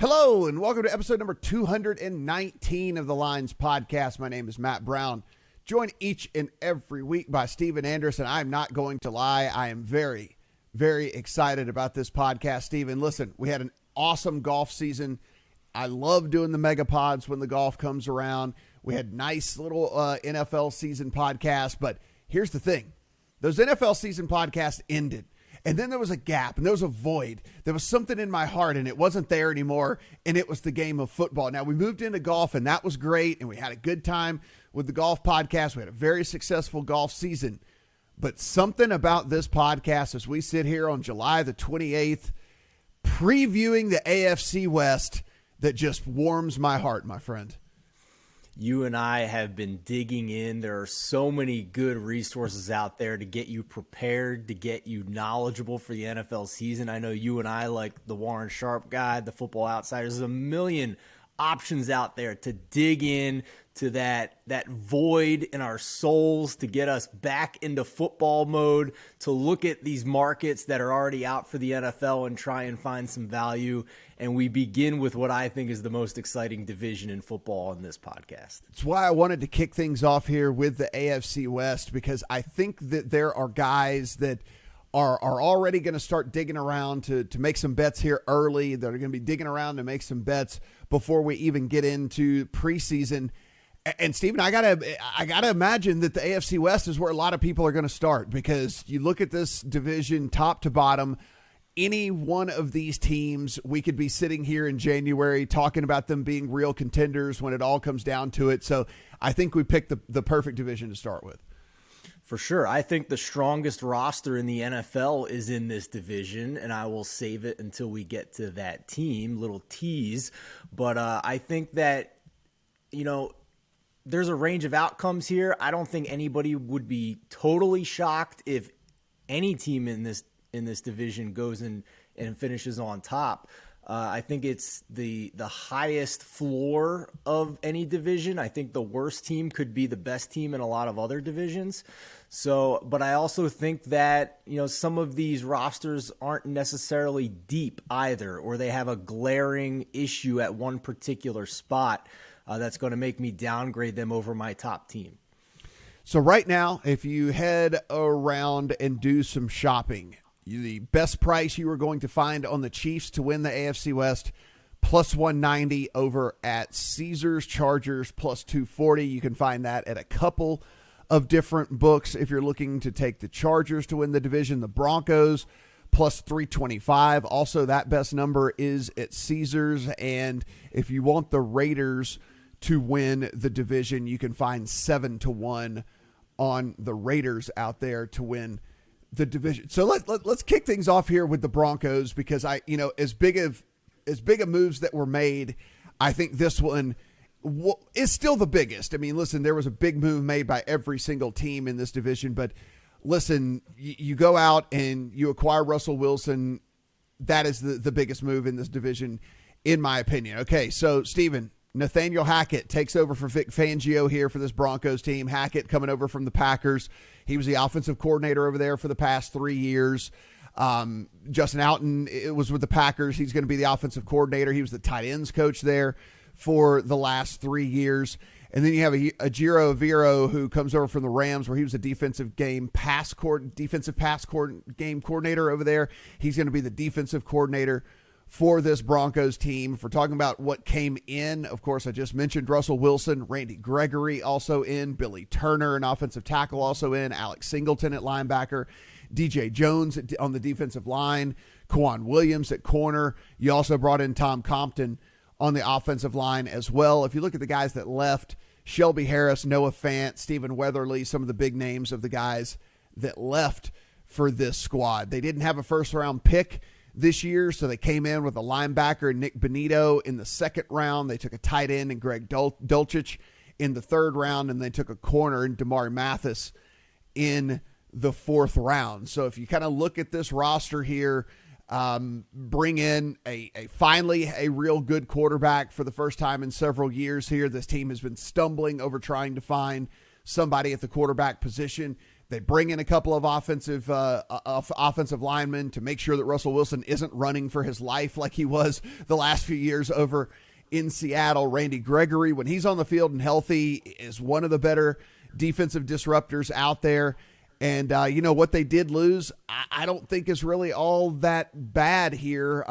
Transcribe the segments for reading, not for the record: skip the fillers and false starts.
Hello, and welcome to episode number 219 of the Lines Podcast. My name is Matt Brown, joined each and every week by Stephen Andress, and I'm not going to lie, I am very, very excited about this podcast. Stephen, listen, we had an awesome golf season. I love doing the megapods when the golf comes around. We had nice little NFL season podcasts, but here's the thing. Those NFL season podcasts ended. And then there was a gap and there was a void. There was something in my heart and it wasn't there anymore. And it was the game of football. Now we moved into golf and that was great. And we had a good time with the golf podcast. We had a very successful golf season. But something about this podcast as we sit here on July the 28th, previewing the AFC West, that just warms my heart, my friend. You and I have been digging in. There are so many good resources out there to get you prepared, to get you knowledgeable for the NFL season. I know you and I, like the Warren Sharp Guide, the Football Outsiders, there's a million options out there to dig in to that void in our souls, to get us back into football mode, to look at these markets that are already out for the NFL and try and find some value. And we begin with what I think is the most exciting division in football in this podcast. That's why I wanted to kick things off here with the AFC West, because I think that there are guys that are already going to start digging around to make some bets here early. That are going to be digging around to make some bets before we even get into preseason. And Stephen, I gotta imagine that the AFC West is where a lot of people are going to start, because you look at this division top to bottom. Any one of these teams, we could be sitting here in January talking about them being real contenders when it all comes down to it. So I think we picked the perfect division to start with. For sure. I think the strongest roster in the NFL is in this division, and I will save it until we get to that team, little tease. But I think that, there's a range of outcomes here. I don't think anybody would be totally shocked if any team in this division goes in and finishes on top. I think it's the highest floor of any division. I think the worst team could be the best team in a lot of other divisions. So, but I also think that, some of these rosters aren't necessarily deep either, or they have a glaring issue at one particular spot that's going to make me downgrade them over my top team. So right now, if you head around and do some shopping, the best price you are going to find on the Chiefs to win the AFC West, plus 190 over at Caesars. Chargers, plus 240. You can find that at a couple of different books. If you're looking to take the Chargers to win the division, the Broncos, plus 325. Also, that best number is at Caesars. And if you want the Raiders to win the division, you can find 7-1 on the Raiders out there to win the division. So let's kick things off here with the Broncos, because as big of moves that were made, I think this one is still the biggest. I mean, listen, there was a big move made by every single team in this division, but listen, you go out and you acquire Russell Wilson. That is the biggest move in this division, in my opinion. Okay, so Stephen, Nathaniel Hackett takes over for Vic Fangio here for this Broncos team. Hackett coming over from the Packers. He was the offensive coordinator over there for the past 3 years. Justin Alton was with the Packers. He's going to be the offensive coordinator. He was the tight ends coach there for the last 3 years. And then you have Ajiro Evero, who comes over from the Rams, where he was a defensive pass game coordinator over there. He's going to be the defensive coordinator for this Broncos team. If we're talking about what came in, of course, I just mentioned Russell Wilson, Randy Gregory also in, Billy Turner, an offensive tackle, also in, Alex Singleton at linebacker, DJ Jones on the defensive line, Kwan Williams at corner. You also brought in Tom Compton on the offensive line as well. If you look at the guys that left, Shelby Harris, Noah Fant, Stephen Weatherly, some of the big names of the guys that left for this squad. They didn't have a first-round pick this year, so they came in with a linebacker, Nick Benito, in the second round. They took a tight end and Greg Dulcich in the third round, and they took a corner in Damari Mathis in the fourth round. So if you kind of look at this roster here, bring in finally a real good quarterback for the first time in several years here. This team has been stumbling over trying to find somebody at the quarterback position. They bring in a couple of offensive linemen to make sure that Russell Wilson isn't running for his life like he was the last few years over in Seattle. Randy Gregory, when he's on the field and healthy, is one of the better defensive disruptors out there. And, what they did lose, I don't think is really all that bad here.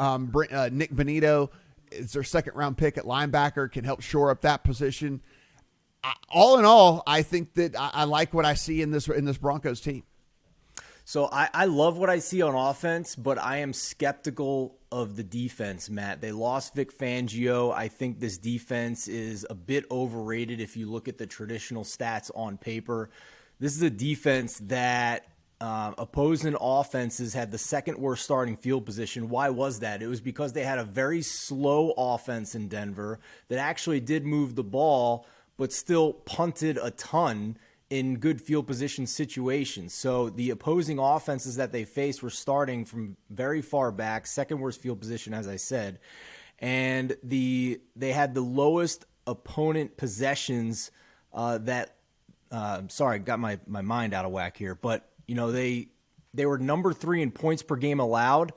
Nick Benito is their second-round pick at linebacker, can help shore up that position. All in all, I think that I like what I see in this Broncos team. So I love what I see on offense, but I am skeptical of the defense, Matt. They lost Vic Fangio. I think this defense is a bit overrated if you look at the traditional stats on paper. This is a defense that opposing offenses had the second worst starting field position. Why was that? It was because they had a very slow offense in Denver that actually did move the ball, but still punted a ton in good field position situations. So the opposing offenses that they faced were starting from very far back, second worst field position, as I said. And they had the lowest opponent possessions sorry, got my mind out of whack here. But, they were number 3 in points per game allowed,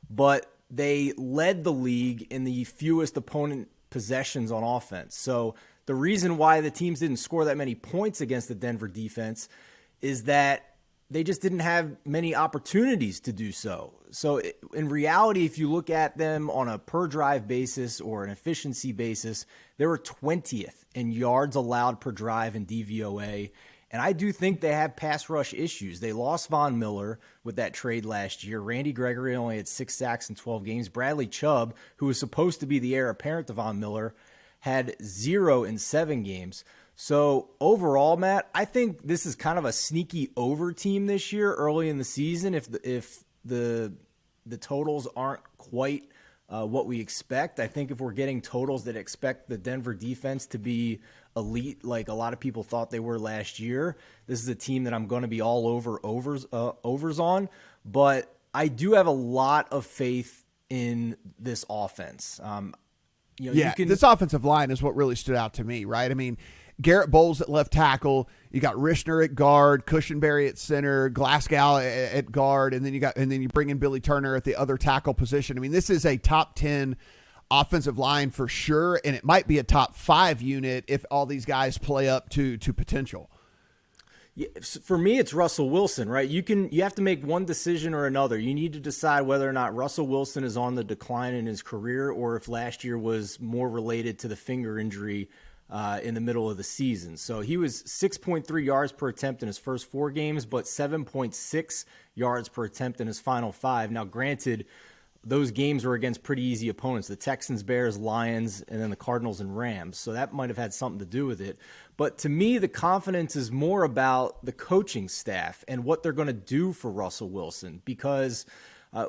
but they led the league in the fewest opponent possessions on offense. So the reason why the teams didn't score that many points against the Denver defense is that they just didn't have many opportunities to do so. So in reality, if you look at them on a per drive basis or an efficiency basis, they were 20th in yards allowed per drive in DVOA. And I do think they have pass rush issues. They lost Von Miller with that trade last year. Randy Gregory only had 6 sacks in 12 games. Bradley Chubb, who was supposed to be the heir apparent to Von Miller, had 0 in 7 games. So overall, Matt, I think this is kind of a sneaky over team this year early in the season if the totals aren't quite what we expect. I think if we're getting totals that expect the Denver defense to be elite like a lot of people thought they were last year, this is a team that I'm going to be all overs on. But I do have a lot of faith in this offense. This offensive line is what really stood out to me, right? I mean, Garrett Bowles at left tackle, you got Rishner at guard, Cushenberry at center, Glasgow at guard, and then you bring in Billy Turner at the other tackle position. I mean, this is a top 10 offensive line for sure, and it might be a top 5 unit if all these guys play up to potential. Yeah, for me, it's Russell Wilson, right? You have to make one decision or another. You need to decide whether or not Russell Wilson is on the decline in his career or if last year was more related to the finger injury in the middle of the season. So he was 6.3 yards per attempt in his first 4 games, but 7.6 yards per attempt in his final 5. Now, granted, those games were against pretty easy opponents, the Texans, Bears, Lions, and then the Cardinals and Rams. So that might have had something to do with it. But to me, the confidence is more about the coaching staff and what they're going to do for Russell Wilson, because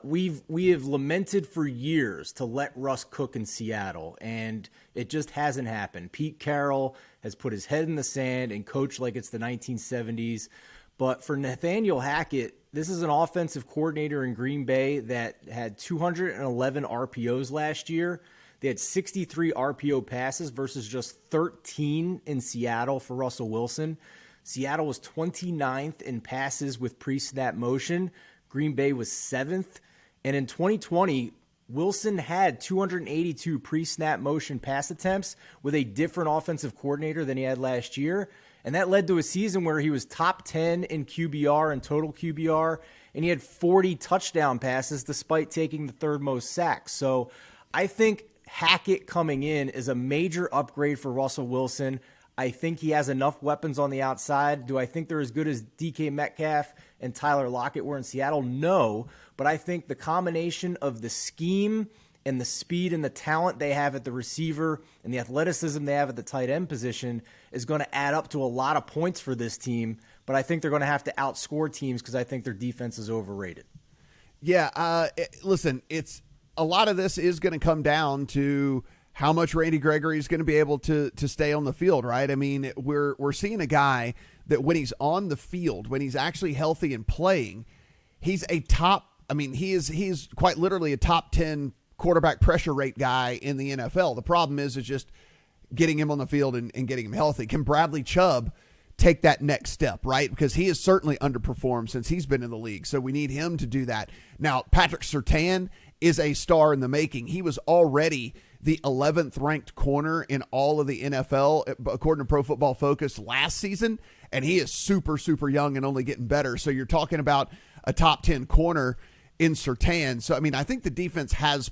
we have lamented for years to let Russ cook in Seattle, and it just hasn't happened. Pete Carroll has put his head in the sand and coached like it's the 1970s. But for Nathaniel Hackett, this is an offensive coordinator in Green Bay that had 211 RPOs last year. They had 63 RPO passes versus just 13 in Seattle for Russell Wilson. Seattle was 29th in passes with pre-snap motion. Green Bay was 7th. And in 2020, Wilson had 282 pre-snap motion pass attempts with a different offensive coordinator than he had last year. And that led to a season where he was top 10 in QBR and total QBR, and he had 40 touchdown passes despite taking the 3rd most sacks. So I think Hackett coming in is a major upgrade for Russell Wilson. I think he has enough weapons on the outside. Do I think they're as good as DK Metcalf and Tyler Lockett were in Seattle? No, but I think the combination of the scheme and the speed and the talent they have at the receiver and the athleticism they have at the tight end position is going to add up to a lot of points for this team. But I think they're going to have to outscore teams because I think their defense is overrated. Yeah, listen, it's a lot of this is going to come down to how much Randy Gregory is going to be able to stay on the field, right? I mean, we're seeing a guy that when he's on the field, when he's actually healthy and playing, he's quite literally a top 10 quarterback pressure rate guy in the NFL. The problem is just getting him on the field and getting him healthy. Can Bradley Chubb take that next step, right? Because he has certainly underperformed since he's been in the league. So we need him to do that. Now, Patrick Surtain is a star in the making. He was already the 11th ranked corner in all of the NFL, according to Pro Football Focus last season. And he is super, super young and only getting better. So you're talking about a top 10 corner in Surtain. So, I mean, I think the defense has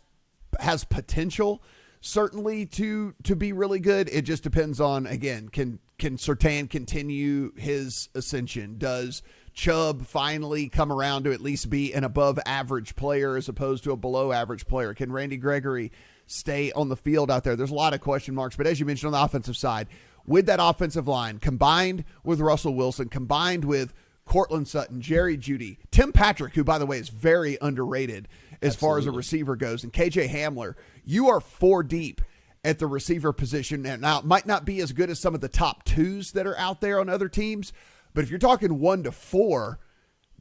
potential certainly to be really good. It just depends on, again, can Surtain continue his ascension? Does Chubb finally come around to at least be an above average player as opposed to a below average player? Can Randy Gregory stay on the field out there? There's a lot of question marks, but as you mentioned on the offensive side, with that offensive line combined with Russell Wilson, combined with Cortland Sutton, Jerry Jeudy, Tim Patrick, who, by the way, is very underrated as far as a receiver goes, and KJ Hamler, you are 4 deep at the receiver position. And now it might not be as good as some of the top 2s that are out there on other teams, but if you're talking 1 to 4,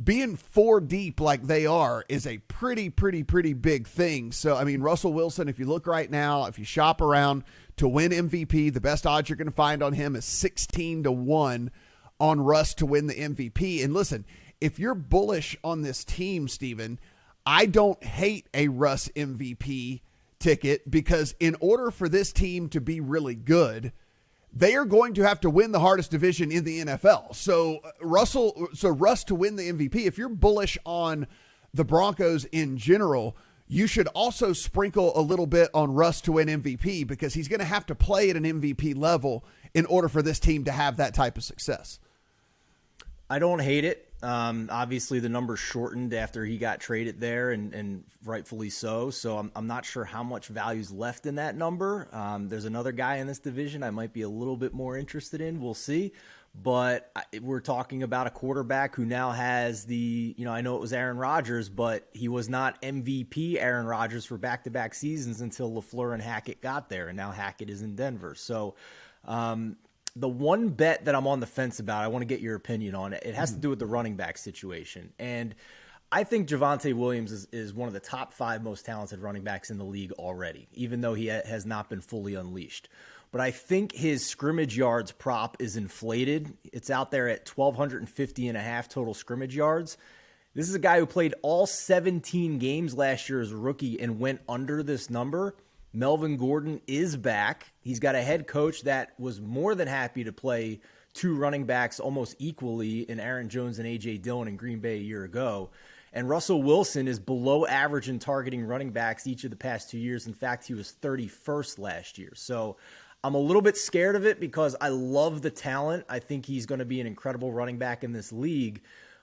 being 4 deep like they are is a pretty big thing. So, I mean, Russell Wilson, if you look right now, if you shop around to win MVP, the best odds you're going to find on him is 16 to 1 on Russ to win the MVP. And listen, if you're bullish on this team, Stephen, I don't hate a Russ MVP ticket, because in order for this team to be really good, they are going to have to win the hardest division in the NFL. So Russ to win the MVP, if you're bullish on the Broncos in general, you should also sprinkle a little bit on Russ to win MVP, because he's going to have to play at an MVP level in order for this team to have that type of success. I don't hate it. Obviously, the number shortened after he got traded there, and rightfully so. So I'm not sure how much value's left in that number. There's another guy in this division I might be a little bit more interested in. We'll see. But we're talking about a quarterback who now has I know it was Aaron Rodgers, but he was not MVP Aaron Rodgers for back-to-back seasons until LaFleur and Hackett got there, and now Hackett is in Denver. So the one bet that I'm on the fence about, I want to get your opinion on it. It has to do with the running back situation. And I think Javonte Williams is one of the top 5 most talented running backs in the league already, even though he has not been fully unleashed. But I think his scrimmage yards prop is inflated. It's out there at 1,250 and a half total scrimmage yards. This is a guy who played all 17 games last year as a rookie and went under this number. Melvin Gordon is back. He's got a head coach that was more than happy to play 2 running backs almost equally in Aaron Jones and A.J. Dillon in Green Bay a year ago. And Russell Wilson is below average in targeting running backs each of the past 2 years. In fact, he was 31st last year. So I'm a little bit scared of it because I love the talent. I think he's going to be an incredible running back in this league.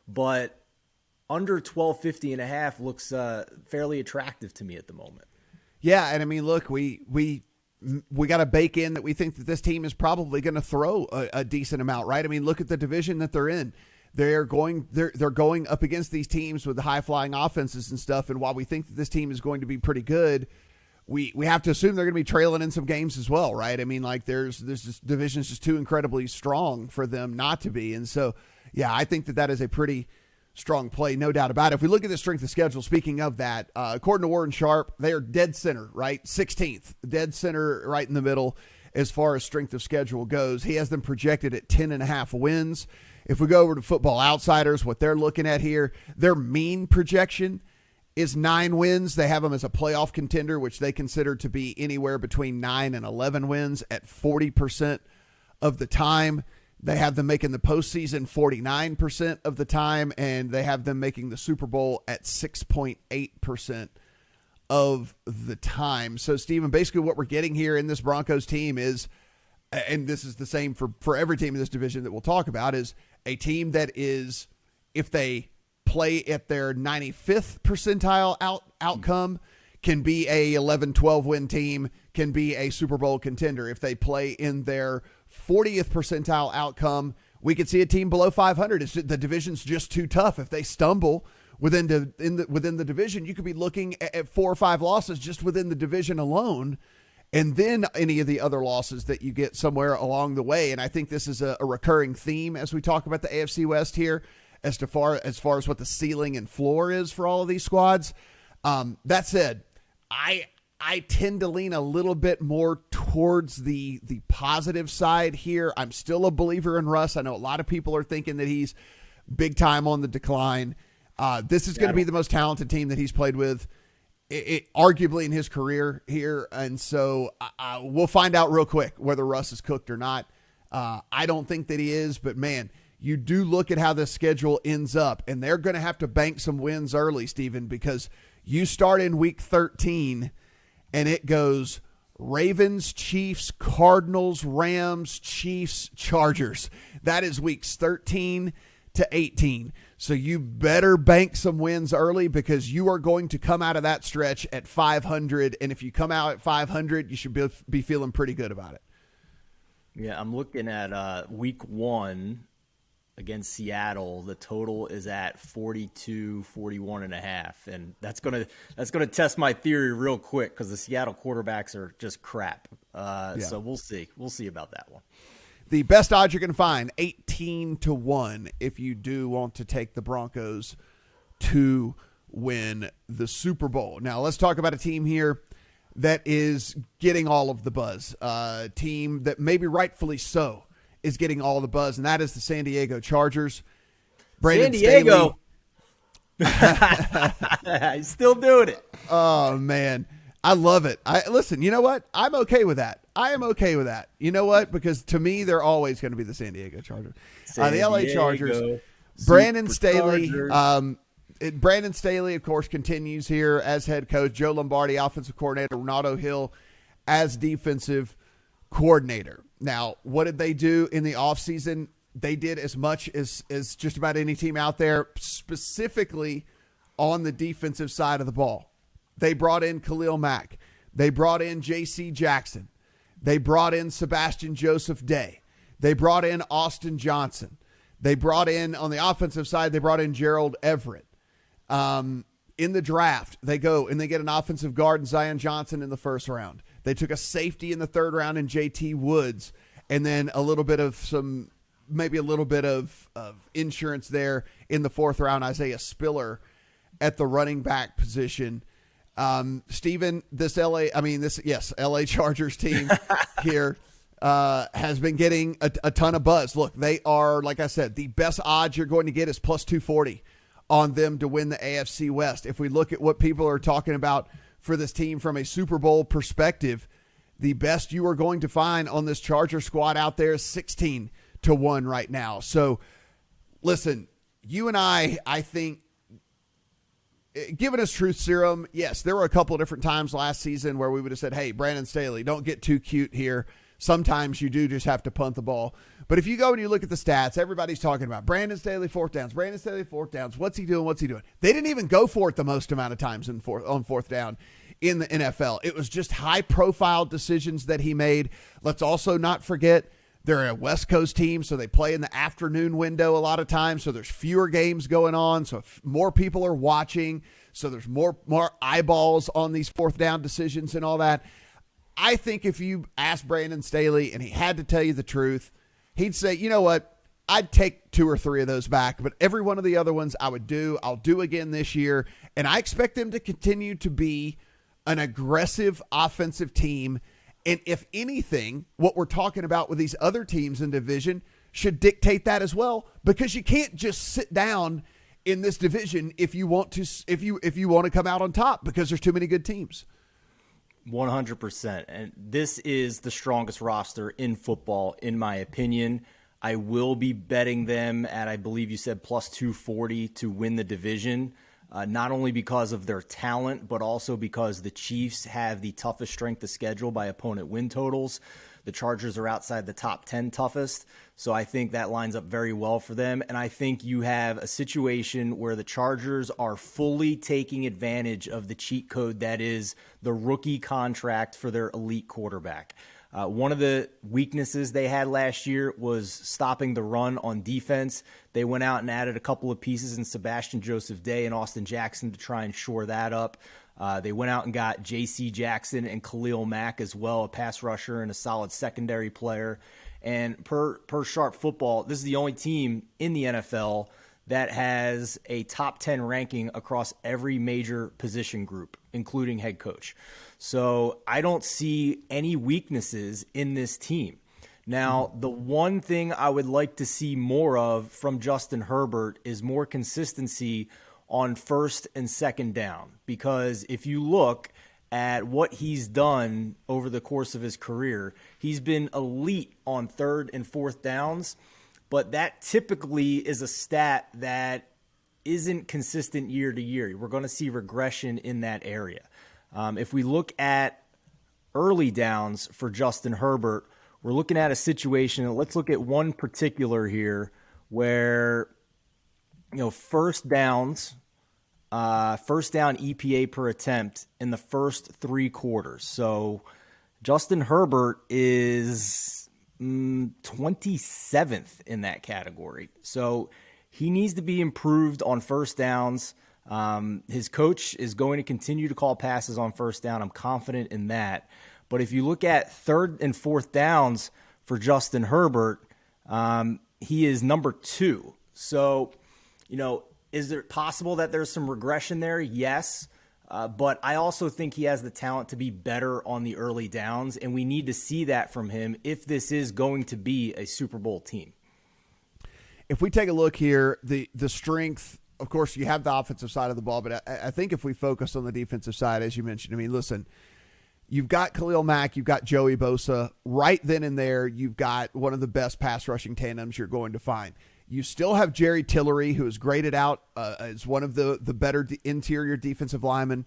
But under 1,250 and a half looks fairly attractive to me at the moment. Yeah, and I mean, look, we got to bake in that we think that this team is probably going to throw a decent amount, right? I mean, look at the division that they're in. They're going up against these teams with the high-flying offenses and stuff, and while we think that this team is going to be pretty good, we have to assume they're going to be trailing in some games as well, right? I mean, like this division's just too incredibly strong for them not to be, and so, yeah, I think that is a pretty strong play, no doubt about it. If we look at the strength of schedule, speaking of that, according to Warren Sharp, they are dead center, right? 16th, dead center right in the middle as far as strength of schedule goes. He has them projected at 10.5 wins. If we go over to Football Outsiders, what they're looking at here, their mean projection is 9 wins. They have them as a playoff contender, which they consider to be anywhere between 9 and 11 wins at 40% of the time. They have them making the postseason 49% of the time, and they have them making the Super Bowl at 6.8% of the time. So, Stephen, basically what we're getting here in this Broncos team is, and this is the same for every team in this division that we'll talk about, is a team that is, if they play at their 95th percentile outcome, can be a 11-12 win team, can be a Super Bowl contender. If they play in their 40th percentile outcome, we could see a team below 500. The division's just too tough. If they stumble within the division, you could be looking at 4 or 5 losses just within the division alone, and then any of the other losses that you get somewhere along the way. And I think this is a recurring theme as we talk about the AFC West here, as far as what the ceiling and floor is for all of these squads. That said, I tend to lean a little bit more towards the positive side here. I'm still a believer in Russ. I know a lot of people are thinking that he's big time on the decline. This is going to be the most talented team that he's played with, arguably in his career here. And so we'll find out real quick whether Russ is cooked or not. I don't think that he is, but man, you do look at how the schedule ends up, and they're going to have to bank some wins early, Stephen, because you start in week 13 and it goes Ravens, Chiefs, Cardinals, Rams, Chiefs, Chargers. That is weeks 13 to 18. So you better bank some wins early, because you are going to come out of that stretch at 500. And if you come out at 500, you should be feeling pretty good about it. Yeah, I'm looking at week 1 against Seattle. The total is at 41.5. And that's going to test my theory real quick, because the Seattle quarterbacks are just crap. So we'll see. We'll see about that one. The best odds you're going to find, 18-1, if you do want to take the Broncos to win the Super Bowl. Now, let's talk about a team here that is getting all of the buzz. A team that maybe rightfully so is getting all the buzz, and that is the San Diego Chargers. Brandon San Diego. He's still doing it. Oh, man. I love it. Listen, you know what? I'm okay with that. I am okay with that. You know what? Because to me, they're always going to be the San Diego Chargers. The LA Chargers. Brandon Staley. Brandon Staley, of course, continues here as head coach. Joe Lombardi, offensive coordinator. Ronaldo Hill as defensive coordinator. Now, what did they do in the offseason? They did as much as just about any team out there, specifically on the defensive side of the ball. They brought in Khalil Mack. They brought in J.C. Jackson. They brought in Sebastian Joseph Day. They brought in Austin Johnson. They brought in, on the offensive side, they brought in Gerald Everett. In the draft, they go and they get an offensive guard in Zion Johnson in the first round. They took a safety in the third round in J.T. Woods, and then maybe a little bit of insurance there in the fourth round, Isaiah Spiller at the running back position. Stephen, LA Chargers team here has been getting a ton of buzz. Look, they are, like I said, the best odds you're going to get is plus 240 on them to win the AFC West. If we look at what people are talking about for this team from a Super Bowl perspective, the best you are going to find on this Charger squad out there is 16-1 right now. So listen, you and I think, given us truth serum, yes, there were a couple of different times last season where we would have said, hey, Brandon Staley, don't get too cute here. Sometimes you do just have to punt the ball. But if you go and you look at the stats, everybody's talking about Brandon Staley fourth downs. What's he doing? They didn't even go for it the most amount of times on fourth down in the NFL. It was just high-profile decisions that he made. Let's also not forget they're a West Coast team, so they play in the afternoon window a lot of times, so there's fewer games going on, so more people are watching, so there's more eyeballs on these fourth down decisions and all that. I think if you asked Brandon Staley and he had to tell you the truth, he'd say, you know what, I'd take 2 or 3 of those back, but every one of the other ones I'll do again this year, and I expect them to continue to be an aggressive offensive team. And if anything, what we're talking about with these other teams in division should dictate that as well, because you can't just sit down in this division if you want to come out on top, because there's too many good teams. 100%. And this is the strongest roster in football, in my opinion. I will be betting them at, I believe you said, plus 240 to win the division. Not only because of their talent, but also because the Chiefs have the toughest strength of schedule by opponent win totals. The Chargers are outside the top 10 toughest. So I think that lines up very well for them. And I think you have a situation where the Chargers are fully taking advantage of the cheat code that is the rookie contract for their elite quarterback. One of the weaknesses they had last year was stopping the run on defense. They went out and added a couple of pieces in Sebastian Joseph Day and Austin Jackson to try and shore that up. They went out and got J.C. Jackson and Khalil Mack as well, a pass rusher and a solid secondary player. And per Sharp Football, this is the only team in the NFL that has a top 10 ranking across every major position group, including head coach. So I don't see any weaknesses in this team. Now, the one thing I would like to see more of from Justin Herbert is more consistency on first and second down. Because if you look at what he's done over the course of his career, he's been elite on third and fourth downs, but that typically is a stat that isn't consistent year to year. We're going to see regression in that area. If we look at early downs for Justin Herbert, we're looking at a situation. Let's look at one particular here where, first down EPA per attempt in the first 3 quarters. So Justin Herbert is 27th in that category. So he needs to be improved on first downs. His coach is going to continue to call passes on first down. I'm confident in that. But if you look at third and fourth downs for Justin Herbert, he is number 2. So, is it possible that there's some regression there? Yes. But I also think he has the talent to be better on the early downs, and we need to see that from him if this is going to be a Super Bowl team. If we take a look here, the strength, of course, you have the offensive side of the ball, but I think if we focus on the defensive side, as you mentioned, listen, you've got Khalil Mack, you've got Joey Bosa. Right then and there, you've got one of the best pass rushing tandems you're going to find. You still have Jerry Tillery, who is graded out as one of the better interior defensive linemen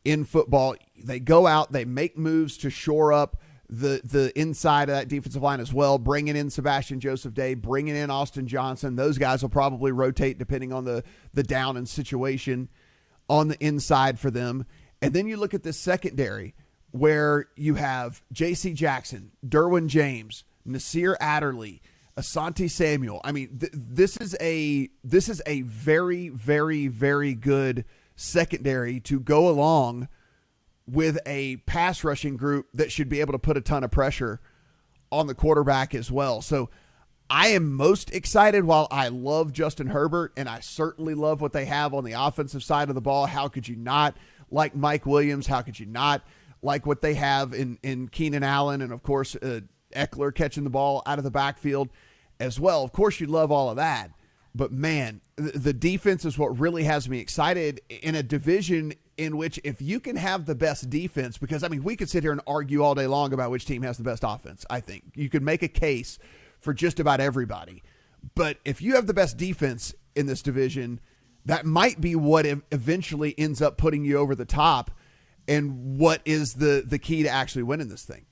in football. They go out, they make moves to shore up the inside of that defensive line as well, bringing in Sebastian Joseph Day, bringing in Austin Johnson. Those guys will probably rotate depending on the down and situation on the inside for them. And then you look at this secondary where you have J.C. Jackson, Derwin James, Nasir Adderley, Asante Samuel. This is a very, very, very good secondary to go along with a pass rushing group that should be able to put a ton of pressure on the quarterback as well. So I am most excited. While I love Justin Herbert, and I certainly love what they have on the offensive side of the ball, how could you not like Mike Williams? How could you not like what they have in Keenan Allen, and of course Eckler catching the ball out of the backfield as well? Of course you love all of that, but man, the defense is what really has me excited in a division in which, if you can have the best defense, because we could sit here and argue all day long about which team has the best offense. I think you could make a case for just about everybody, but if you have the best defense in this division, that might be what eventually ends up putting you over the top, and what is the key to actually winning this thing.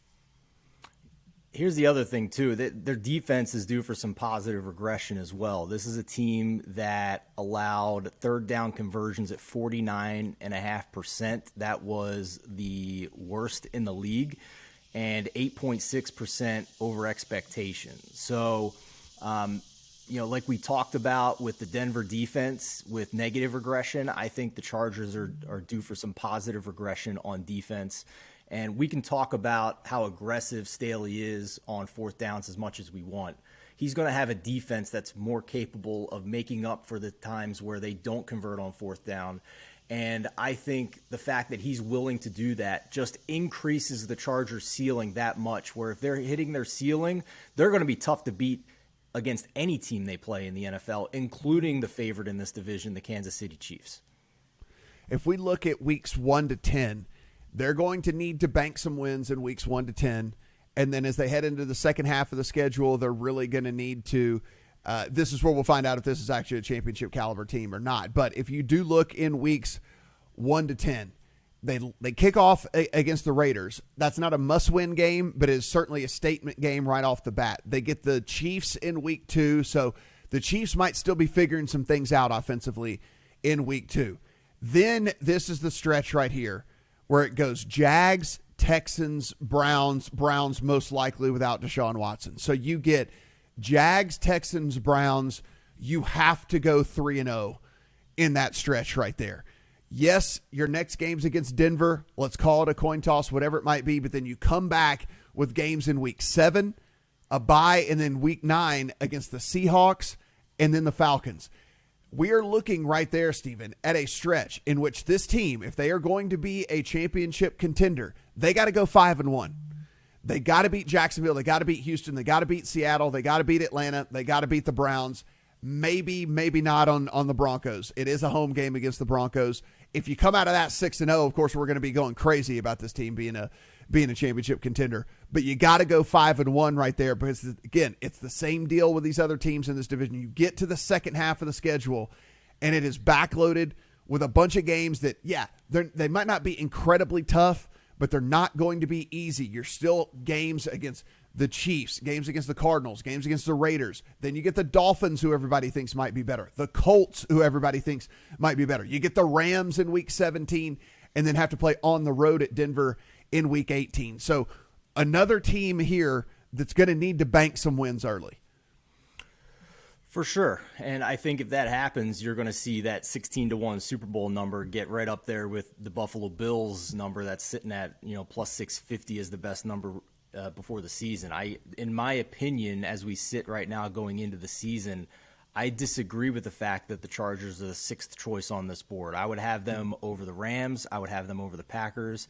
Here's the other thing, too. Their defense is due for some positive regression as well. This is a team that allowed third down conversions at 49.5%. That was the worst in the league, and 8.6% over expectation. So, like we talked about with the Denver defense with negative regression, I think the Chargers are due for some positive regression on defense. And we can talk about how aggressive Staley is on fourth downs as much as we want. He's going to have a defense that's more capable of making up for the times where they don't convert on fourth down. And I think the fact that he's willing to do that just increases the Chargers' ceiling that much, where if they're hitting their ceiling, they're going to be tough to beat against any team they play in the NFL, including the favorite in this division, the Kansas City Chiefs. If we look at weeks 1 to 10, they're going to need to bank some wins in weeks 1 to 10. And then as they head into the second half of the schedule, they're really going to need to this is where we'll find out if this is actually a championship caliber team or not. But if you do look in weeks 1 to 10, they kick off against the Raiders. That's not a must-win game, but it is certainly a statement game right off the bat. They get the Chiefs in week 2, so the Chiefs might still be figuring some things out offensively in week 2. Then this is the stretch right here where it goes Jags, Texans, Browns most likely without Deshaun Watson. So you get Jags, Texans, Browns. You have to go 3-0 in that stretch right there. Yes, your next game's against Denver. Let's call it a coin toss, whatever it might be. But then you come back with games in week 7, a bye, and then week 9 against the Seahawks and then the Falcons. we are looking right there, Stephen, at a stretch in which this team, if they are going to be a championship contender, they got to go 5-1. They got to beat Jacksonville. They got to beat Houston. They got to beat Seattle. They got to beat Atlanta. They got to beat the Browns. Maybe not on the Broncos. It is a home game against the Broncos. If you come out of that 6-0, of course, we're going to be going crazy about this team being a championship contender. But you got to go 5-1 right there because, again, it's the same deal with these other teams in this division. You get to the second half of the schedule, and it is backloaded with a bunch of games that, they might not be incredibly tough, but they're not going to be easy. You're still games against the Chiefs, games against the Cardinals, games against the Raiders. Then you get the Dolphins, who everybody thinks might be better. The Colts, who everybody thinks might be better. You get the Rams in Week 17 and then have to play on the road at Denver in Week 18. So another team here that's going to need to bank some wins early. For sure. And I think if that happens, you're going to see that 16-1 Super Bowl number get right up there with the Buffalo Bills number that's sitting at, plus 650 is the best number before the season. In my opinion, as we sit right now going into the season, I disagree with the fact that the Chargers are the sixth choice on this board. I would have them over the Rams. I would have them over the Packers.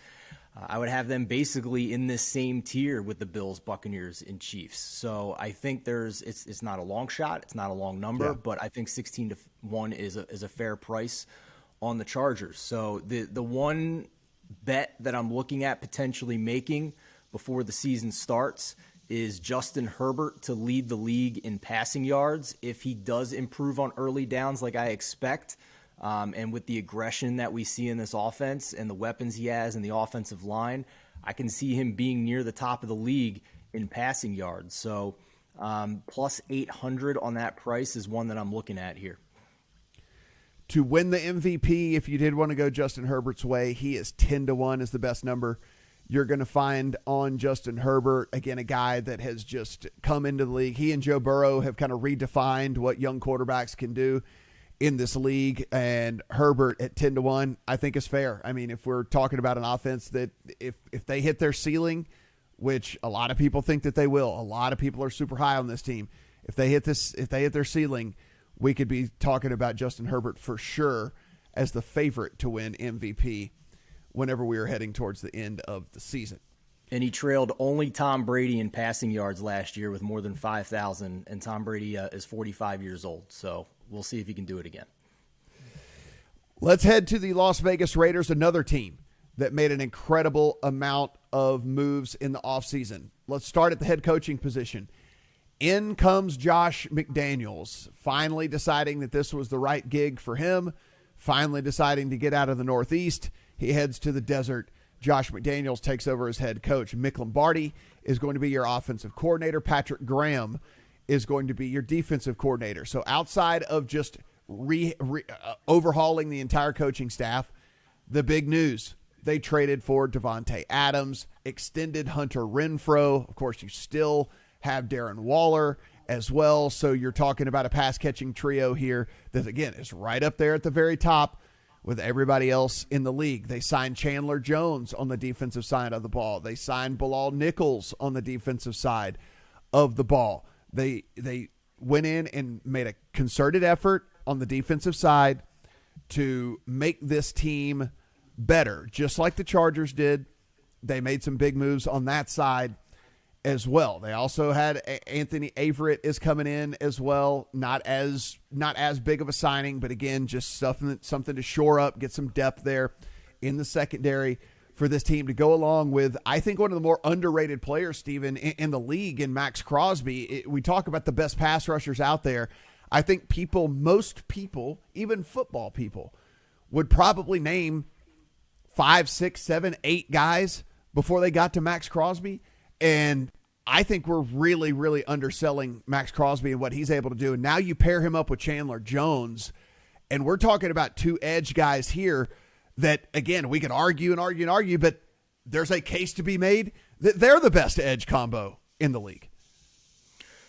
I would have them basically in this same tier with the Bills, Buccaneers, and Chiefs. So I think it's not a long shot. It's not a long number, but I think 16-1 is a fair price on the Chargers. So the one bet that I'm looking at potentially making before the season starts is Justin Herbert to lead the league in passing yards. If he does improve on early downs like I expect, and with the aggression that we see in this offense and the weapons he has in the offensive line, I can see him being near the top of the league in passing yards. So plus 800 on that price is one that I'm looking at here. To win the MVP, if you did want to go Justin Herbert's way, he is 10-1 is the best number you're going to find on Justin Herbert. Again, a guy that has just come into the league. He and Joe Burrow have kind of redefined what young quarterbacks can do in this league, and Herbert at 10-1, I think is fair. I mean, if we're talking about an offense that if they hit their ceiling, which a lot of people think that they will, a lot of people are super high on this team. If they hit their ceiling, we could be talking about Justin Herbert for sure as the favorite to win MVP whenever we are heading towards the end of the season. And he trailed only Tom Brady in passing yards last year with more than 5,000, and Tom Brady is 45 years old. So we'll see if he can do it again. Let's head to the Las Vegas Raiders, another team that made an incredible amount of moves in the offseason. Let's start at the head coaching position. In comes Josh McDaniels, finally deciding that this was the right gig for him, finally deciding to get out of the Northeast. He heads to the desert. Josh McDaniels takes over as head coach. Mick Lombardi is going to be your offensive coordinator. Patrick Graham is going to be your defensive coordinator. So outside of just overhauling the entire coaching staff, the big news, they traded for Devontae Adams, extended Hunter Renfrow. Of course, you still have Darren Waller as well. So you're talking about a pass-catching trio here that, again, is right up there at the very top with everybody else in the league. They signed Chandler Jones on the defensive side of the ball. They signed Bilal Nichols on the defensive side of the ball. They went in and made a concerted effort on the defensive side to make this team better, just like the Chargers did. They made some big moves on that side as well. They also had Anthony Averett is coming in as well. Not as big of a signing, but again, just something to shore up, get some depth there in the secondary for this team to go along with, I think, one of the more underrated players, Stephen, in the league, in Max Crosby. We talk about the best pass rushers out there. I think most people, even football people, would probably name 5, 6, 7, 8 guys before they got to Max Crosby. And I think we're really, really underselling Max Crosby and what he's able to do. And now you pair him up with Chandler Jones, and we're talking about two edge guys here that, again, we could argue, but there's a case to be made that they're the best edge combo in the league.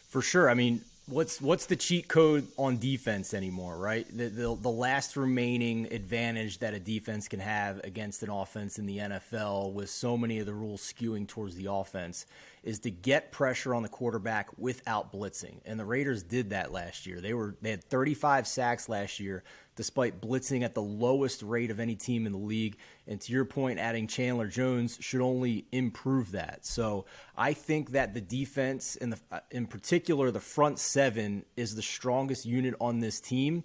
For sure. I mean, What's the cheat code on defense anymore, right? The last remaining advantage that a defense can have against an offense in the NFL, with so many of the rules skewing towards the offense, is to get pressure on the quarterback without blitzing. And the Raiders did that last year. They had 35 sacks last year, despite blitzing at the lowest rate of any team in the league. And to your point, adding Chandler Jones should only improve that. So I think that the defense, in particular the front seven, is the strongest unit on this team.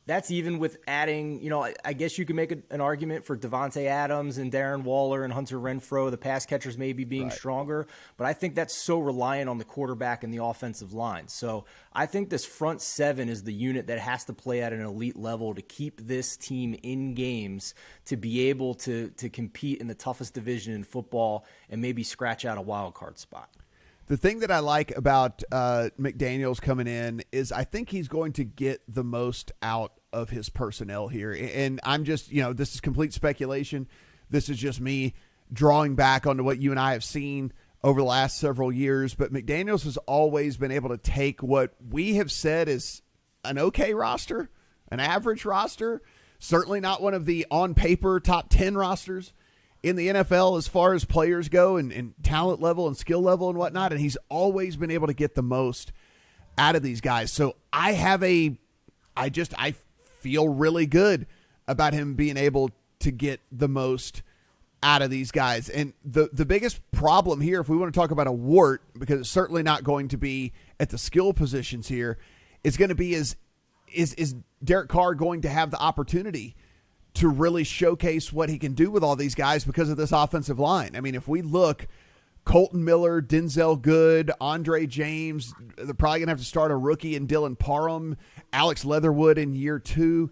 That's even with adding, I guess you could make an argument for Devontae Adams and Darren Waller and Hunter Renfrow, the pass catchers maybe being stronger, but I think that's so reliant on the quarterback and the offensive line. So I think this front seven is the unit that has to play at an elite level to keep this team in games, to be able to compete in the toughest division in football and maybe scratch out a wild card spot. The thing that I like about McDaniels coming in is I think he's going to get the most out of his personnel here. And I'm just, this is complete speculation. This is just me drawing back onto what you and I have seen over the last several years. But McDaniels has always been able to take what we have said is an okay roster, an average roster, certainly not one of the on paper top 10 rosters in the NFL as far as players go and talent level and skill level and whatnot. And he's always been able to get the most out of these guys. So I feel really good about him being able to get the most out of these guys. And the biggest problem here, if we want to talk about a wart, because it's certainly not going to be at the skill positions here, is going to be is Derek Carr going to have the opportunity to really showcase what he can do with all these guys because of this offensive line? I mean, if we look, Colton Miller, Denzel Good, Andre James, they're probably going to have to start a rookie in Dylan Parham, Alex Leatherwood in year 2.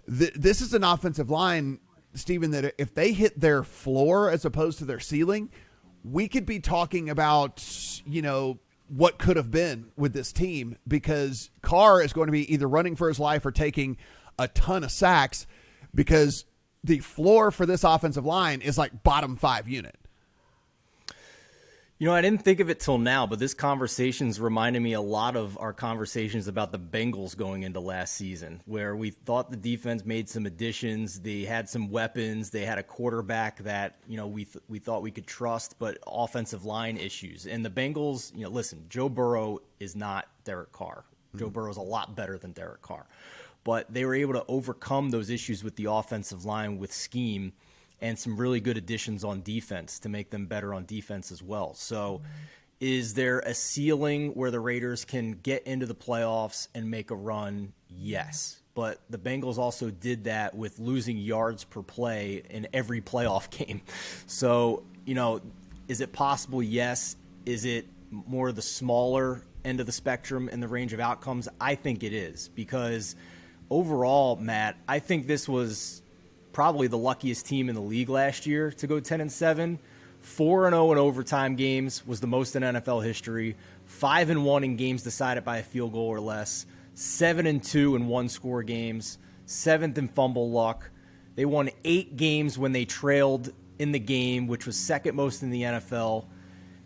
This is an offensive line, Stephen, that if they hit their floor as opposed to their ceiling, we could be talking about, what could have been with this team, because Carr is going to be either running for his life or taking a ton of sacks, because the floor for this offensive line is like bottom 5 unit. I didn't think of it till now, but this conversation's reminded me a lot of our conversations about the Bengals going into last season, where we thought the defense made some additions. They had some weapons. They had a quarterback that, we thought we could trust, but offensive line issues. And the Bengals, listen, Joe Burrow is not Derek Carr. Joe Burrow is a lot better than Derek Carr. But they were able to overcome those issues with the offensive line with scheme and some really good additions on defense to make them better on defense as well. So is there a ceiling where the Raiders can get into the playoffs and make a run? Yes. But the Bengals also did that with losing yards per play in every playoff game. So, is it possible? Yes. Is it more the smaller end of the spectrum in the range of outcomes? I think it is, because overall, Matt, I think this was probably the luckiest team in the league last year to go 10-7. 4-0 in overtime games was the most in NFL history. 5-1 in games decided by a field goal or less. 7-2 in one-score games. 7th in fumble luck. They won 8 games when they trailed in the game, which was second most in the NFL.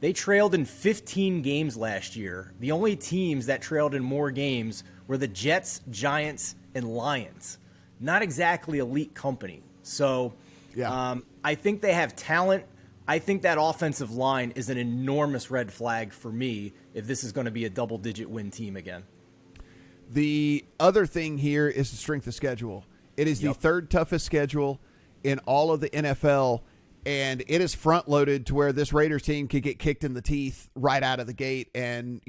They trailed in 15 games last year. The only teams that trailed in more games were the Jets, Giants, and Lions. Not exactly elite company. So I think they have talent. I think that offensive line is an enormous red flag for me if this is going to be a double-digit win team again. The other thing here is the strength of schedule. It is the third toughest schedule in all of the NFL, and it is front-loaded to where this Raiders team could get kicked in the teeth right out of the gate and,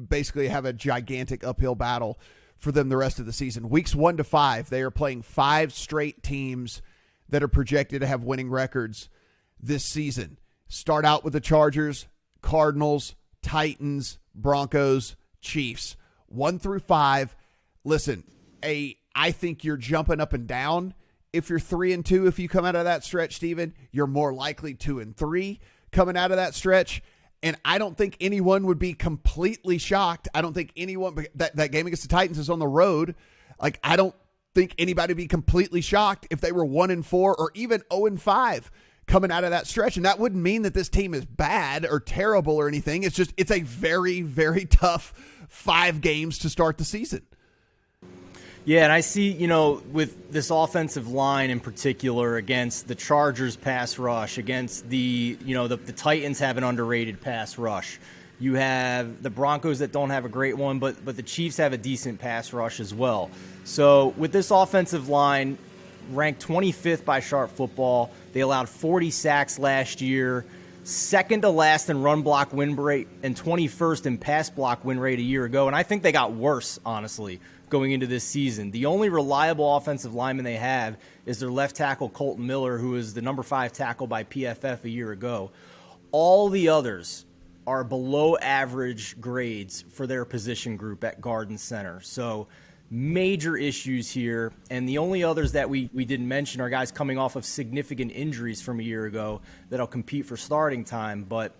basically have a gigantic uphill battle for them the rest of the season. Weeks 1 to 5, they are playing 5 straight teams that are projected to have winning records this season. Start out with the Chargers, Cardinals, Titans, Broncos, Chiefs. 1 through 5. Listen, I think you're jumping up and down if you're 3-2. If you come out of that stretch, Steven, you're more likely 2-3 coming out of that stretch. And I don't think anyone would be completely shocked. I don't think anyone, that game against the Titans is on the road. Like, I don't think anybody would be completely shocked if they were 1-4 or even 0-5 coming out of that stretch. And that wouldn't mean that this team is bad or terrible or anything. It's just, it's a very, very tough 5 games to start the season. Yeah, and I see, with this offensive line in particular against the Chargers pass rush, against the Titans have an underrated pass rush. You have the Broncos that don't have a great one, but the Chiefs have a decent pass rush as well. So with this offensive line, ranked 25th by Sharp Football, they allowed 40 sacks last year, second to last in run block win rate, and 21st in pass block win rate a year ago. And I think they got worse, honestly, going into this season. The only reliable offensive lineman they have is their left tackle, Colton Miller, who is the number 5 tackle by PFF a year ago. All the others are below average grades for their position group at guard and center. So major issues here. And the only others that we didn't mention are guys coming off of significant injuries from a year ago that'll compete for starting time. But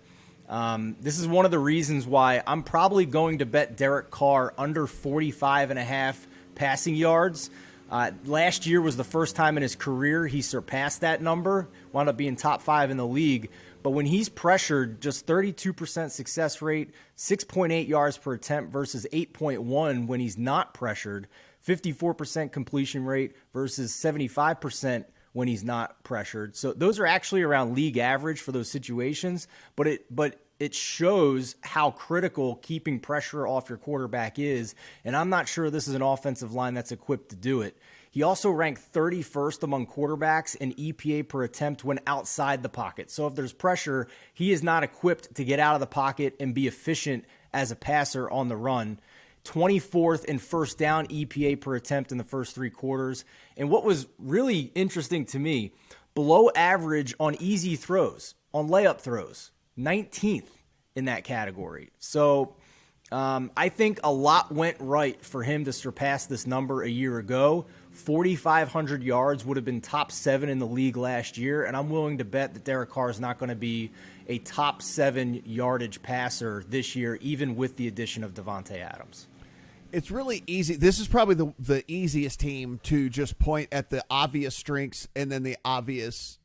this is one of the reasons why I'm probably going to bet Derek Carr under 45.5 passing yards. Last year was the first time in his career he surpassed that number, wound up being top 5 in the league. But when he's pressured, just 32% success rate, 6.8 yards per attempt versus 8.1 when he's not pressured, 54% completion rate versus 75% when he's not pressured. So those are actually around league average for those situations, but it shows how critical keeping pressure off your quarterback is, and I'm not sure this is an offensive line that's equipped to do it. He also ranked 31st among quarterbacks in EPA per attempt when outside the pocket. So if there's pressure, he is not equipped to get out of the pocket and be efficient as a passer on the run. 24th in first down EPA per attempt in the first 3 quarters. And what was really interesting to me, below average on easy throws, on layup throws, 19th in that category. So I think a lot went right for him to surpass this number a year ago. 4,500 yards would have been top 7 in the league last year, and I'm willing to bet that Derek Carr is not going to be a top 7 yardage passer this year, even with the addition of Davante Adams. It's really easy. This is probably the easiest team to just point at the obvious strengths and then the obvious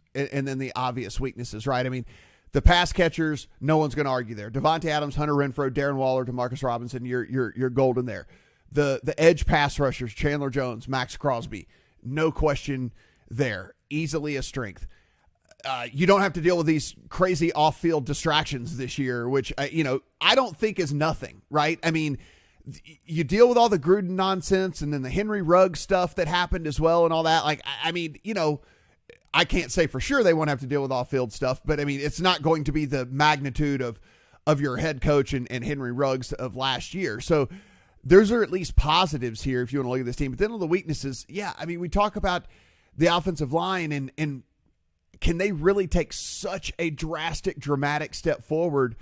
weaknesses, right? I mean, the pass catchers, no one's going to argue there. Davante Adams, Hunter Renfrow, Darren Waller, Demarcus Robinson, you're golden there. The edge pass rushers, Chandler Jones, Max Crosby, no question there. Easily a strength. You don't have to deal with these crazy off-field distractions this year, which, I don't think is nothing, right? I mean, you deal with all the Gruden nonsense and then the Henry Ruggs stuff that happened as well and all that. Like, I mean, I can't say for sure they won't have to deal with off-field stuff, but I mean, it's not going to be the magnitude of your head coach and Henry Ruggs of last year. So those are at least positives here if you want to look at this team. But then on the weaknesses, yeah, I mean, we talk about the offensive line and can they really take such a dramatic step forward?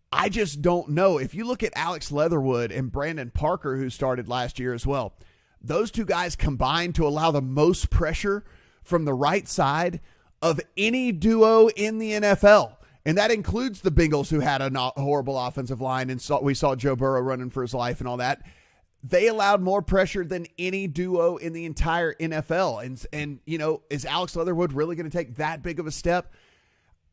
I just don't know. If you look at Alex Leatherwood and Brandon Parker, who started last year as well, those two guys combined to allow the most pressure from the right side of any duo in the NFL. And that includes the Bengals, who had a horrible offensive line, and we saw Joe Burrow running for his life and all that. They allowed more pressure than any duo in the entire NFL. And is Alex Leatherwood really going to take that big of a step?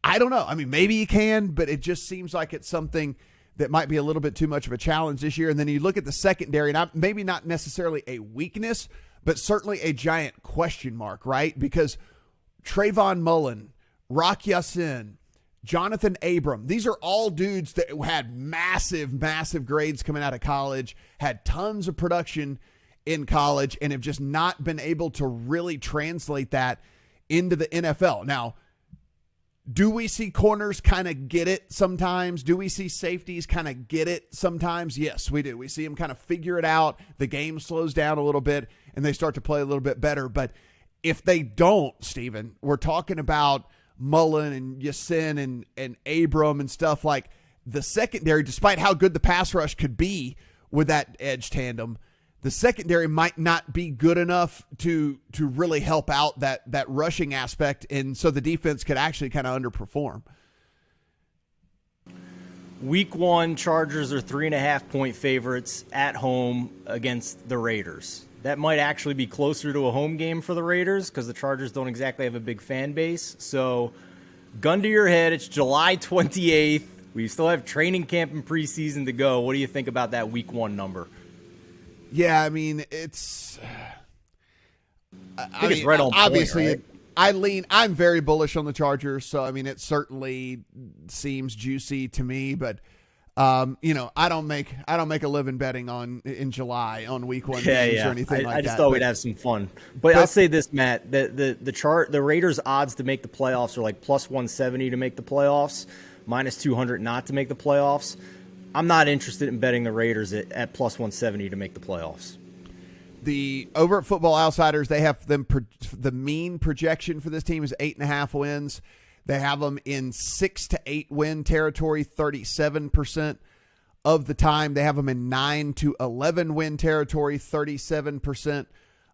I don't know. I mean, maybe he can, but it just seems like it's something that might be a little bit too much of a challenge this year. And then you look at the secondary, and maybe not necessarily a weakness, but certainly a giant question mark, right? Because Trayvon Mullen, Rock Ya-Sin, Jonathan Abram, these are all dudes that had massive grades coming out of college, had tons of production in college, and have just not been able to really translate that into the NFL. Now, do we see corners kind of get it sometimes? Do we see safeties kind of get it sometimes? Yes, we do. We see them kind of figure it out. The game slows down a little bit, and they start to play a little bit better. But if they don't, Stephen, we're talking about Mullen and Ya-Sin and Abram and stuff, like the secondary, despite how good the pass rush could be with that edge tandem, the secondary might not be good enough to really help out that rushing aspect, and so the defense could actually kind of underperform. Week 1, Chargers are 3.5-point favorites at home against the Raiders. That might actually be closer to a home game for the Raiders because the Chargers don't exactly have a big fan base. So gun to your head. It's July 28th. We still have training camp and preseason to go. What do you think about that week 1 number? Yeah, I mean, it's. I think it's right on point, obviously, right? I'm very bullish on the Chargers, so I mean, it certainly seems juicy to me. But I don't make a living betting in July on week 1 games or anything like that. I just thought we'd have some fun. But I'll say this, Matt, the Raiders' odds to make the playoffs are like plus 170 to make the playoffs, minus 200 not to make the playoffs. I'm not interested in betting the Raiders at plus 170 to make the playoffs. Over at Football Outsiders, they have them. The mean projection for this team is 8.5 wins. They have them in 6 to 8 win territory 37% of the time. They have them in 9 to 11 win territory 37%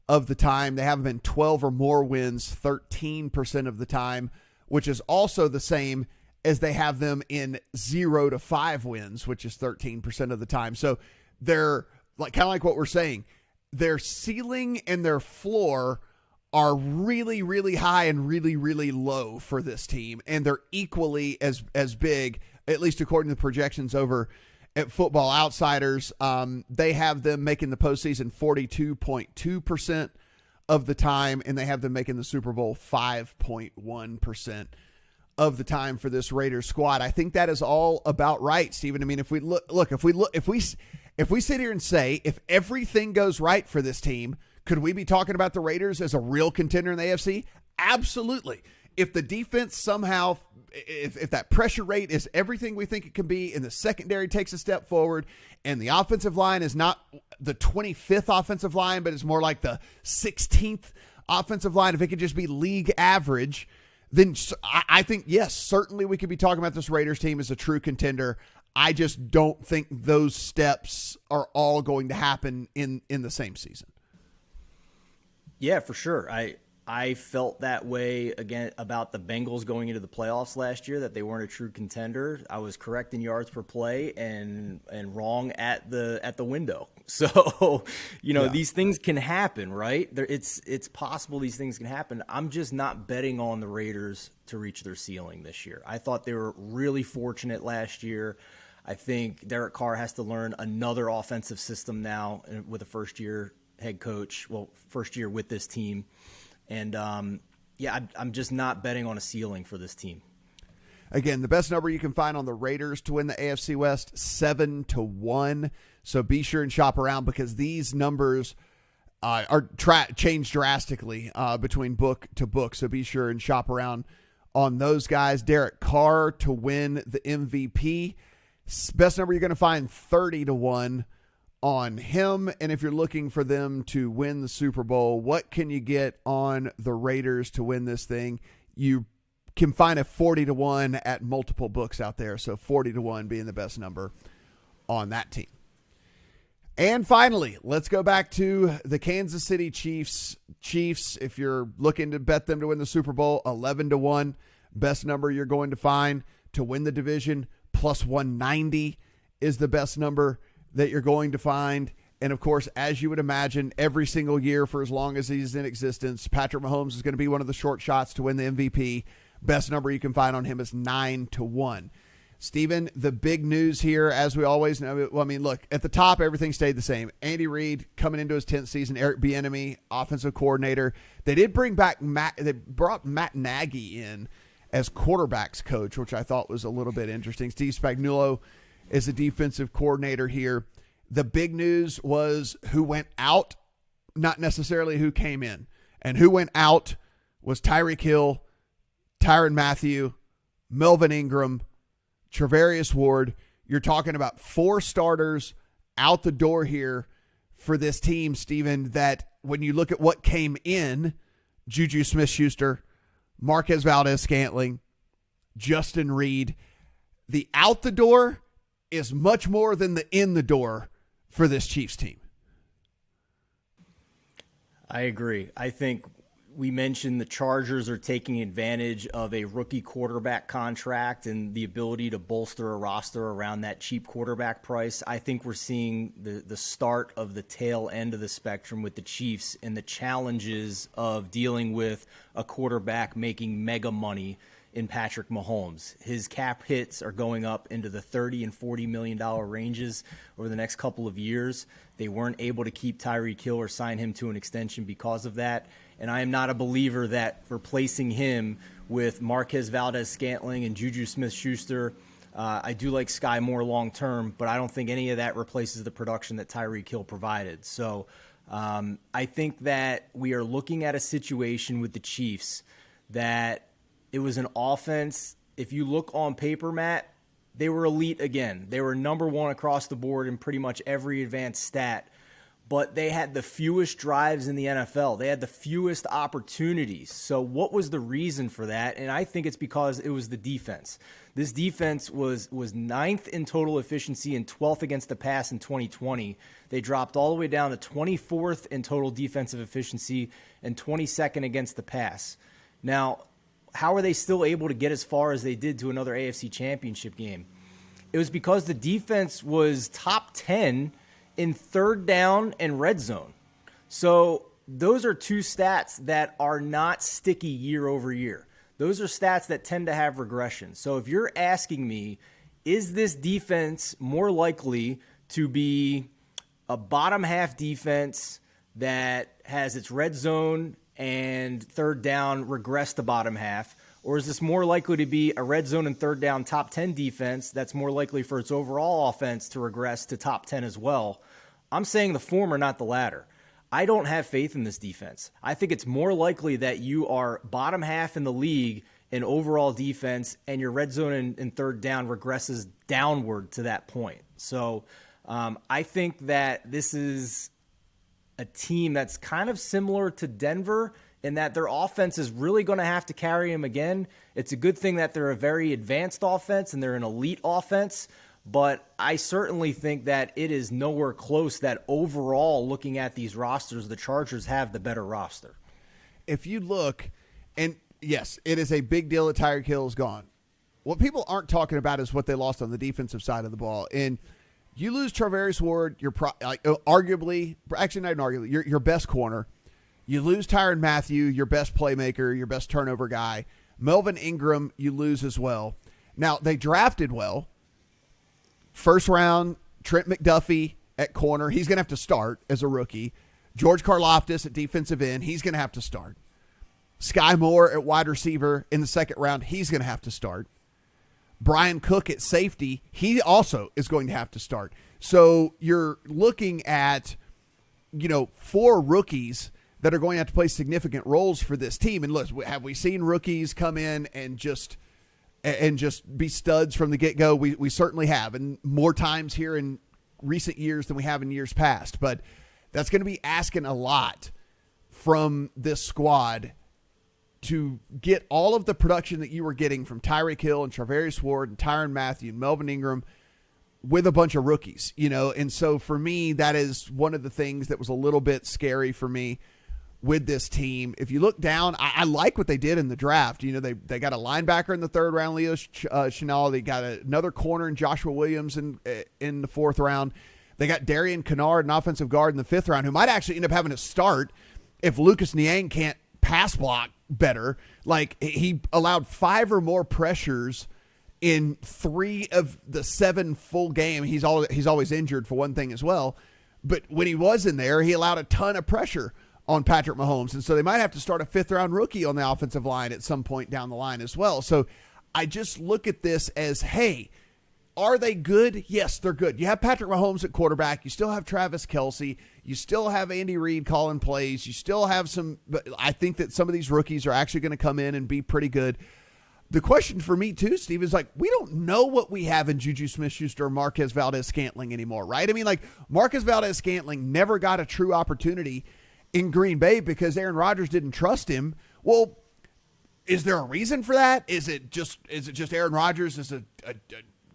of the time. They have them in 12 or more wins 13% of the time, which is also the same as they have them in 0 to 5 wins, which is 13% of the time. So they're kind of like what we're saying. Their ceiling and their floor are really, really high and really, really low for this team. And they're equally as big, at least according to the projections over at Football Outsiders. They have them making the postseason 42.2% of the time, and they have them making the Super Bowl 5.1% of the time for this Raiders squad. I think that is all about right, Stephen. I mean, if we sit here and say, if everything goes right for this team, could we be talking about the Raiders as a real contender in the AFC? Absolutely. If the defense somehow, if that pressure rate is everything we think it can be, and the secondary takes a step forward, and the offensive line is not the 25th offensive line, but it's more like the 16th offensive line, if it could just be league average, then I think, yes, certainly we could be talking about this Raiders team as a true contender. I just don't think those steps are all going to happen in the same season. Yeah, for sure. I felt that way again about the Bengals going into the playoffs last year, that they weren't a true contender. I was correct in yards per play and wrong at the window. So, These things can happen, right? It's possible these things can happen. I'm just not betting on the Raiders to reach their ceiling this year. I thought they were really fortunate last year. I think Derek Carr has to learn another offensive system now with a first-year head coach, first year with this team. And, I'm just not betting on a ceiling for this team. Again, the best number you can find on the Raiders to win the AFC West, 7-1. So be sure and shop around, because these numbers change drastically between book to book. So be sure and shop around on those guys. Derek Carr to win the MVP. Best number you're going to find, 30-1 on him. And if you're looking for them to win the Super Bowl, what can you get on the Raiders to win this thing? You can find a 40-1 at multiple books out there. So 40-1 being the best number on that team. And finally, let's go back to the Kansas City Chiefs. Chiefs, if you're looking to bet them to win the Super Bowl, 11-1, best number you're going to find to win the division. Plus 190 is the best number that you're going to find. And, of course, as you would imagine, every single year for as long as he's in existence, Patrick Mahomes is going to be one of the short shots to win the MVP. Best number you can find on him is 9-1. Stephen, the big news here, as we always know, look, at the top, everything stayed the same. Andy Reid coming into his 10th season, Eric Bieniemy, offensive coordinator. They did bring back they brought Matt Nagy in as quarterbacks coach, which I thought was a little bit interesting. Steve Spagnuolo is the defensive coordinator here. The big news was who went out, not necessarily who came in. And who went out was Tyreek Hill, Tyrann Mathieu, Melvin Ingram, Travarius Ward. You're talking about 4 starters out the door here for this team, Stephen, that when you look at what came in, Juju Smith-Schuster, Marquez Valdez-Scantling, Justin Reed, the out the door is much more than the in the door for this Chiefs team. I agree. I think we mentioned the Chargers are taking advantage of a rookie quarterback contract and the ability to bolster a roster around that cheap quarterback price. I think we're seeing the start of the tail end of the spectrum with the Chiefs and the challenges of dealing with a quarterback making mega money in Patrick Mahomes. His cap hits are going up into the $30 and $40 million ranges over the next couple of years. They weren't able to keep Tyreek Hill or sign him to an extension because of that. And I am not a believer that replacing him with Marquez Valdez-Scantling and Juju Smith-Schuster, I do like Sky Moore long term, but I don't think any of that replaces the production that Tyreek Hill provided. So I think that we are looking at a situation with the Chiefs that it was an offense. If you look on paper, Matt, they were elite again. They were number one across the board in pretty much every advanced stat, but they had the fewest drives in the NFL. They had the fewest opportunities. So what was the reason for that? And I think it's because it was the defense. This defense was ninth in total efficiency and 12th against the pass in 2020. They dropped all the way down to 24th in total defensive efficiency and 22nd against the pass. Now, how are they still able to get as far as they did to another AFC Championship game? It was because the defense was top 10 in third down and red zone. So those are two stats that are not sticky year over year. Those are stats that tend to have regression. So if you're asking me, is this defense more likely to be a bottom half defense that has its red zone and third down regress to bottom half? Or is this more likely to be a red zone and third down top 10 defense that's more likely for its overall offense to regress to top 10 as well? I'm saying the former, not the latter. I don't have faith in this defense. I think it's more likely that you are bottom half in the league in overall defense and your red zone and third down regresses downward to that point. So I think that this is a team that's kind of similar to Denver in that their offense is really going to have to carry them again. It's a good thing that they're a very advanced offense and they're an elite offense. But I certainly think that it is nowhere close that overall, looking at these rosters, the Chargers have the better roster. If you look, and yes, it is a big deal that Tyreek Hill is gone. What people aren't talking about is what they lost on the defensive side of the ball. And you lose Charvarius Ward, arguably, actually not arguably, your best corner. You lose Tyrann Mathieu, your best playmaker, your best turnover guy. Melvin Ingram, you lose as well. Now, they drafted well. First round, Trent McDuffie at corner. He's going to have to start as a rookie. George Karlaftis at defensive end. He's going to have to start. Sky Moore at wide receiver in the second round. He's going to have to start. Brian Cook at safety. He also is going to have to start. So you're looking at, 4 rookies that are going to have to play significant roles for this team. And look, have we seen rookies come in and just be studs from the get-go? We certainly have, and more times here in recent years than we have in years past. But that's going to be asking a lot from this squad to get all of the production that you were getting from Tyreek Hill and Charvarius Ward and Tyrann Mathieu and Melvin Ingram with a bunch of rookies, And so for me, that is one of the things that was a little bit scary for me with this team. If you look down, I like what they did in the draft. They got a linebacker in the third round, Leo Chenal. They got another corner in Joshua Williams in the fourth round. They got Darian Kennard, an offensive guard, in the fifth round, who might actually end up having to start if Lucas Niang can't pass block better. Like, he allowed 5 or more pressures in 3 of the 7 full game. He's always injured for one thing as well. But when he was in there, he allowed a ton of pressure on Patrick Mahomes. And so they might have to start a 5th-round rookie on the offensive line at some point down the line as well. So I just look at this as, hey, are they good? Yes, they're good. You have Patrick Mahomes at quarterback. You still have Travis Kelce. You still have Andy Reid calling plays. You still have some – but I think that some of these rookies are actually going to come in and be pretty good. The question for me, too, Steve, is we don't know what we have in Juju Smith-Schuster or Marquez Valdez-Scantling anymore, right? I mean, Marquez Valdez-Scantling never got a true opportunity in Green Bay because Aaron Rodgers didn't trust him. Well, is there a reason for that? Is it just Aaron Rodgers is a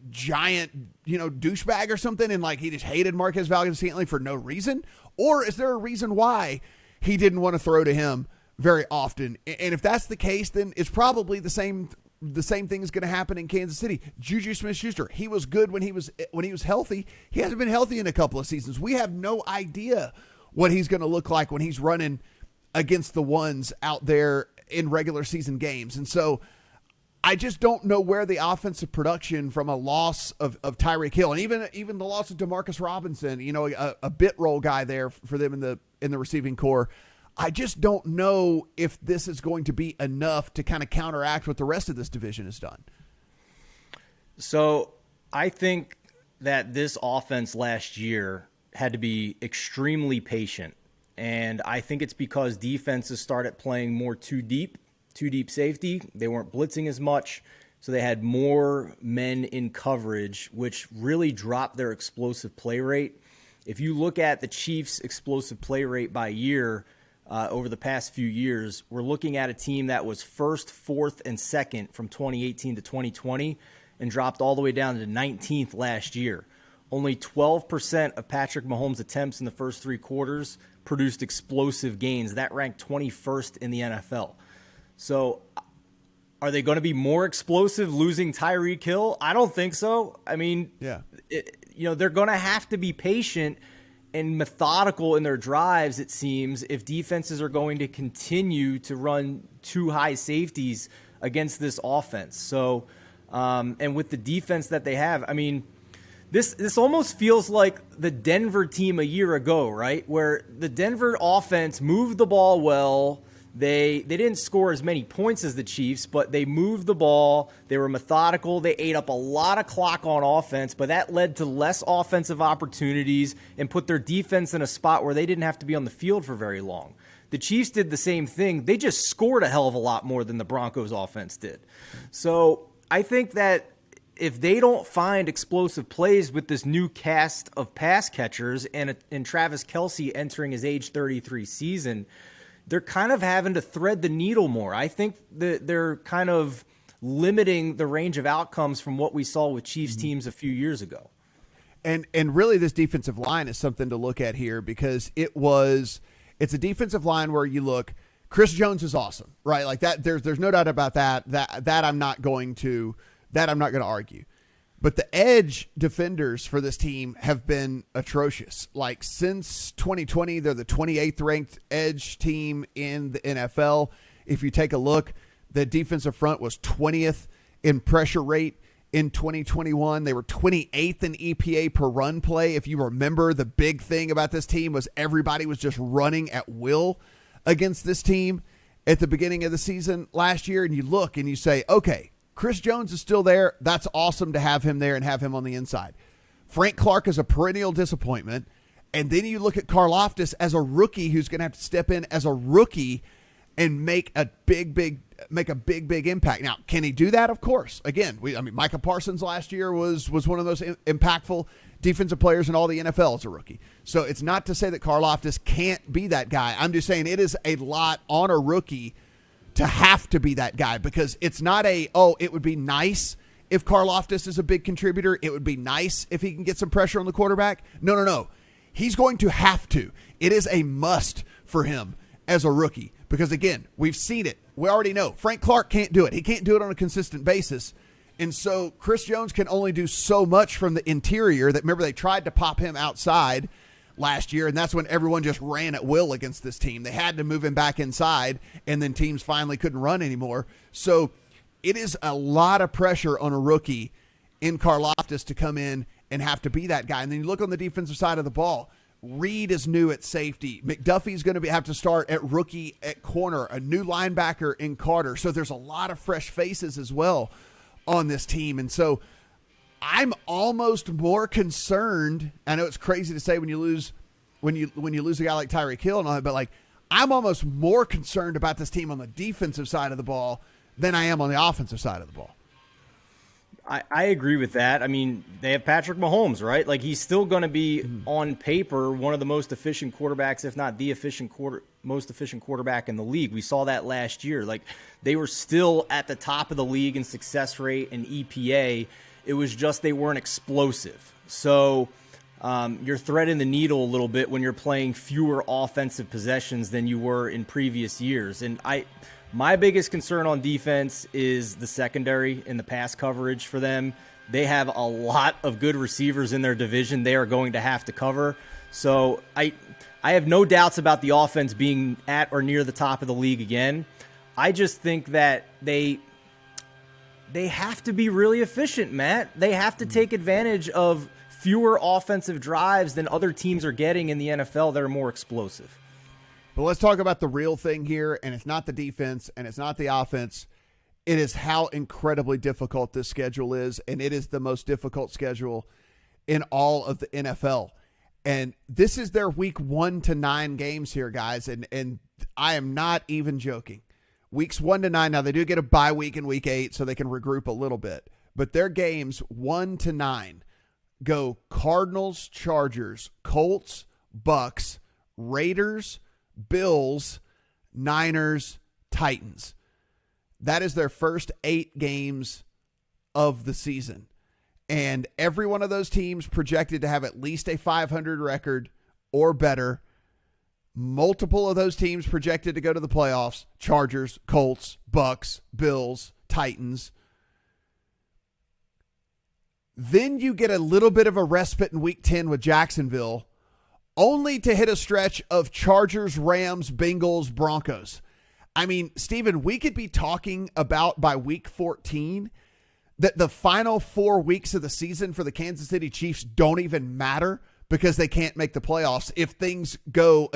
giant, douchebag or something, and he just hated Marquez Valdez-Scantling for no reason? Or is there a reason why he didn't want to throw to him very often? And if that's the case, then it's probably the same thing is going to happen in Kansas City. Juju Smith-Schuster, he was good when he was healthy. He hasn't been healthy in a couple of seasons. We have no idea what he's going to look like when he's running against the ones out there in regular season games. And so I just don't know where the offensive production from a loss of Tyreek Hill and even the loss of Demarcus Robinson, a bit role guy there for them in the receiving core. I just don't know if this is going to be enough to kind of counteract what the rest of this division has done. So I think that this offense last year had to be extremely patient. And I think it's because defenses started playing more too deep safety. They weren't blitzing as much, so they had more men in coverage, which really dropped their explosive play rate. If you look at the Chiefs' explosive play rate by year over the past few years, we're looking at a team that was first, fourth, and second from 2018 to 2020 and dropped all the way down to 19th last year. Only 12% of Patrick Mahomes' attempts in the first three quarters produced explosive gains. That ranked 21st in the NFL. So are they going to be more explosive losing Tyreek Hill? I don't think so. I mean, they're going to have to be patient and methodical in their drives, it seems, if defenses are going to continue to run too high safeties against this offense. So, and with the defense that they have, I mean, this almost feels like the Denver team a year ago, right? Where the Denver offense moved the ball well. They didn't score as many points as the Chiefs, but they moved the ball. They were methodical. They ate up a lot of clock on offense, but that led to less offensive opportunities and put their defense in a spot where they didn't have to be on the field for very long. The Chiefs did the same thing. They just scored a hell of a lot more than the Broncos offense did. So I think that if they don't find explosive plays with this new cast of pass catchers and Travis Kelce entering his age 33 season, they're kind of having to thread the needle more. I think that they're kind of limiting the range of outcomes from what we saw with Chiefs teams a few years ago. And really this defensive line is something to look at here because it's a defensive line where you look, Chris Jones is awesome, right? Like that, there's no doubt about that I'm not going to argue. But the edge defenders for this team have been atrocious. Like since 2020, they're the 28th ranked edge team in the NFL. If you take a look, the defensive front was 20th in pressure rate in 2021. They were 28th in EPA per run play. If you remember, the big thing about this team was everybody was just running at will against this team at the beginning of the season last year. And you look and you say, okay, Chris Jones is still there. That's awesome to have him there and have him on the inside. Frank Clark is a perennial disappointment. And then you look at Karlaftis as a rookie who's going to have to step in as a rookie and make a big impact. Now, can he do that? Of course. Again, Micah Parsons last year was one of those impactful defensive players in all the NFL as a rookie. So it's not to say that Karlaftis can't be that guy. I'm just saying it is a lot on a rookie to have to be that guy because it's not it would be nice if Karlaftis is a big contributor. It would be nice if he can get some pressure on the quarterback. No. He's going to have to. It is a must for him as a rookie because, again, we've seen it. We already know Frank Clark can't do it. He can't do it on a consistent basis. And so Chris Jones can only do so much from the interior that, remember, they tried to pop him outside last year, and that's when everyone just ran at will against this team. They had to move him back inside, and then teams finally couldn't run anymore. So it is a lot of pressure on a rookie in Karlaftis to come in and have to be that guy. And then you look on the defensive side of the ball. Reed is new at safety. McDuffie's going to have to start at rookie at corner, a new linebacker in Carter. So there's a lot of fresh faces as well on this team. And so I'm almost more concerned. I know it's crazy to say when you lose a guy like Tyreek Hill and all that, but like I'm almost more concerned about this team on the defensive side of the ball than I am on the offensive side of the ball. I agree with that. I mean, they have Patrick Mahomes, right? Like he's still going to be on paper one of the most efficient quarterbacks, if not the most efficient quarterback in the league. We saw that last year. Like they were still at the top of the league in success rate and EPA. It was just they weren't explosive. So you're threading the needle a little bit when you're playing fewer offensive possessions than you were in previous years. And my biggest concern on defense is the secondary and the pass coverage for them. They have a lot of good receivers in their division they are going to have to cover. So I have no doubts about the offense being at or near the top of the league again. I just think that they have to be really efficient, Matt. They have to take advantage of fewer offensive drives than other teams are getting in the NFL that are more explosive. But let's talk about the real thing here, and it's not the defense, and it's not the offense. It is how incredibly difficult this schedule is, and it is the most difficult schedule in all of the NFL. And this is their week 1 to 9 games here, guys, and I am not even joking. Weeks 1 to 9, now they do get a bye week in week 8, so they can regroup a little bit. But their games 1 to 9 go Cardinals, Chargers, Colts, Bucks, Raiders, Bills, Niners, Titans. That is their first 8 games of the season. And every one of those teams projected to have at least a 500 record or better. Multiple of those teams projected to go to the playoffs. Chargers, Colts, Bucks, Bills, Titans. Then you get a little bit of a respite in week 10 with Jacksonville, only to hit a stretch of Chargers, Rams, Bengals, Broncos. I mean, Stephen, we could be talking about by week 14 that the final 4 weeks of the season for the Kansas City Chiefs don't even matter because they can't make the playoffs if things go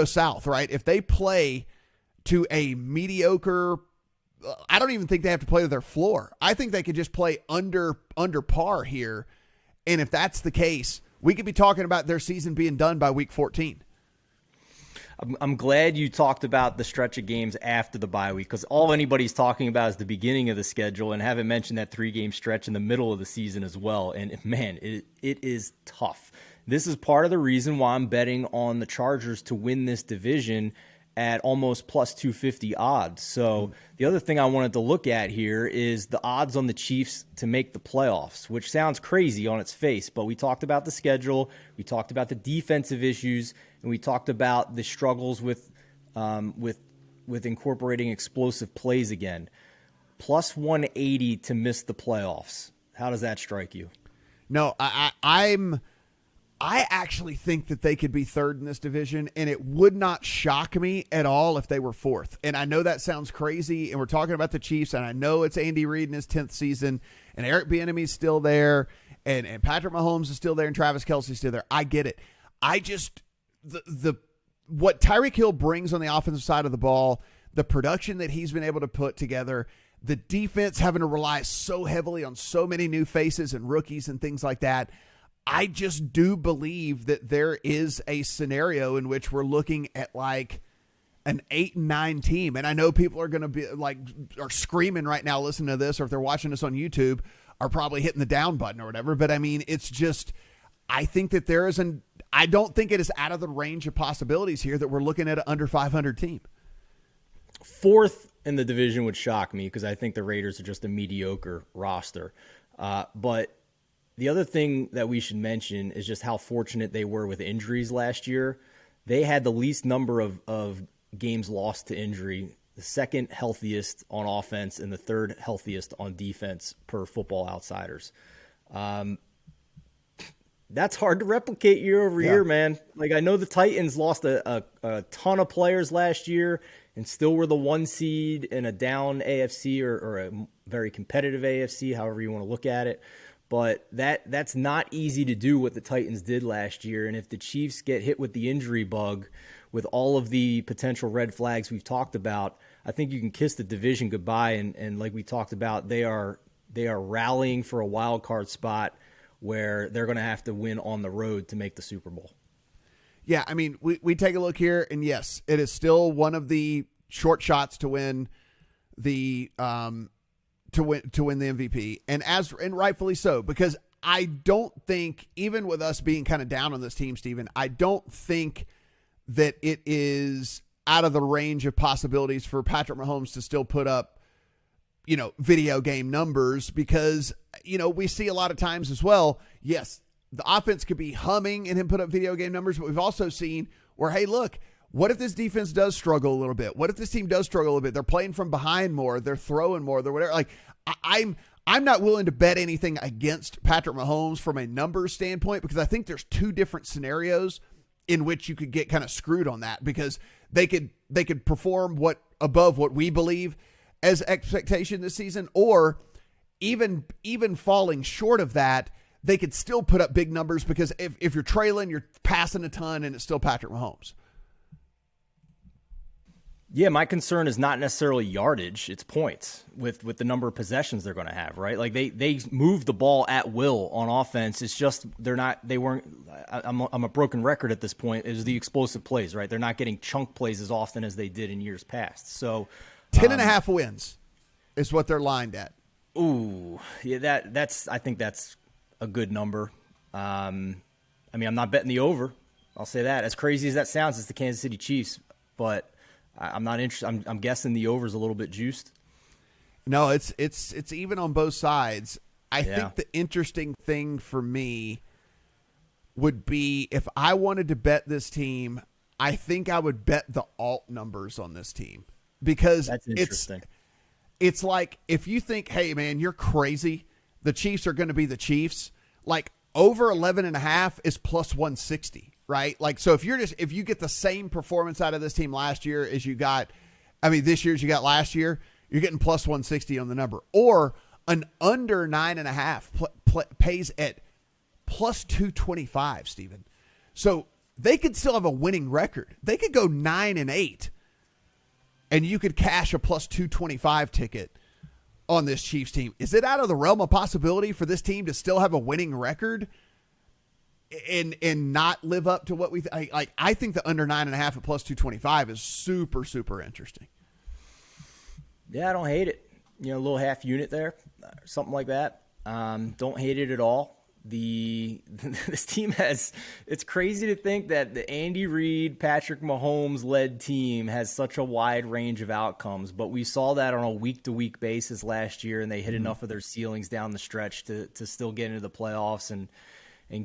south, right? If they play to a mediocre, I don't even think they have to play to their floor. I think they could just play under par here. And if that's the case, we could be talking about their season being done by week 14. I'm glad you talked about the stretch of games after the bye week, because all anybody's talking about is the beginning of the schedule and haven't mentioned that 3-game stretch in the middle of the season as well. And man, it is tough. This is part of the reason why I'm betting on the Chargers to win this division at almost plus 250 odds. So the other thing I wanted to look at here is the odds on the Chiefs to make the playoffs, which sounds crazy on its face, but we talked about the schedule, we talked about the defensive issues, and we talked about the struggles with incorporating explosive plays again. Plus 180 to miss the playoffs. How does that strike you? No, I actually think that they could be third in this division, and it would not shock me at all if they were fourth. And I know that sounds crazy, and we're talking about the Chiefs, and I know it's Andy Reid in his 10th season, and Eric Bieniemy's still there, and Patrick Mahomes is still there, and Travis Kelce's still there. I get it. I just what Tyreek Hill brings on the offensive side of the ball, the production that he's been able to put together, the defense having to rely so heavily on so many new faces and rookies and things like that. I just do believe that there is a scenario in which we're looking at like an 8-9 team. And I know people are going to be like, are screaming right now, listening to this, or if they're watching this on YouTube, are probably hitting the down button or whatever. But I mean, it's just, I think that I don't think it is out of the range of possibilities here that we're looking at an under 500 team. Fourth in the division would shock me because I think the Raiders are just a mediocre roster. But the other thing that we should mention is just how fortunate they were with injuries last year. They had the least number of games lost to injury, the second healthiest on offense and the third healthiest on defense per Football Outsiders. That's hard to replicate year over year, man. Like, I know the Titans lost a ton of players last year and still were the 1 seed in a down AFC or a very competitive AFC, however you want to look at it. But that's not easy to do what the Titans did last year. And if the Chiefs get hit with the injury bug with all of the potential red flags we've talked about, I think you can kiss the division goodbye. And like we talked about, they are rallying for a wild card spot where they're going to have to win on the road to make the Super Bowl. Yeah, I mean, we take a look here, and yes, it is still one of the short shots to win the to win the MVP, and rightfully so, because I don't think, even with us being kind of down on this team, Stephen, I don't think that it is out of the range of possibilities for Patrick Mahomes to still put up, video game numbers, because, we see a lot of times as well, yes, the offense could be humming and him put up video game numbers, but we've also seen where, hey, look, what if this defense does struggle a little bit? What if this team does struggle a little bit? They're playing from behind more. They're throwing more. They're whatever. Like, I'm not willing to bet anything against Patrick Mahomes from a numbers standpoint, because I think there's 2 different scenarios in which you could get kind of screwed on that, because they could perform above what we believe, as expectation this season, or even falling short of that, they could still put up big numbers because if you're trailing, you're passing a ton, and it's still Patrick Mahomes. Yeah, my concern is not necessarily yardage; it's points with the number of possessions they're going to have. Right, like they move the ball at will on offense. It's just they weren't. I'm a broken record at this point. Is the explosive plays, right? They're not getting chunk plays as often as they did in years past. So 10.5 wins is what they're lined at. Ooh, yeah, that's I think that's a good number. I mean, I'm not betting the over. I'll say that. As crazy as that sounds, it's the Kansas City Chiefs, but I'm not interested. I'm guessing the over is a little bit juiced. No, it's even on both sides. I think the interesting thing for me would be if I wanted to bet this team, I think I would bet the alt numbers on this team because that's interesting. It's like if you think, hey man, you're crazy. The Chiefs are going to be the Chiefs. Like over 11.5 is plus 160. Right? Like, so if you get the same performance out of this team last year as you got, this year as you got last year, you're getting plus 160 on the number. Or an under 9.5 pays at plus 225, Stephen. So they could still have a winning record. They could go 9-8 and you could cash a plus 225 ticket on this Chiefs team. Is it out of the realm of possibility for this team to still have a winning record and not live up to what we like? I think the under 9.5 at plus 225 is super, super interesting. Yeah, I don't hate it. A little half unit there, something like that. Don't hate it at all. This team it's crazy to think that the Andy Reid, Patrick Mahomes led team has such a wide range of outcomes, but we saw that on a week-to-week basis last year, and they hit enough of their ceilings down the stretch to still get into the playoffs and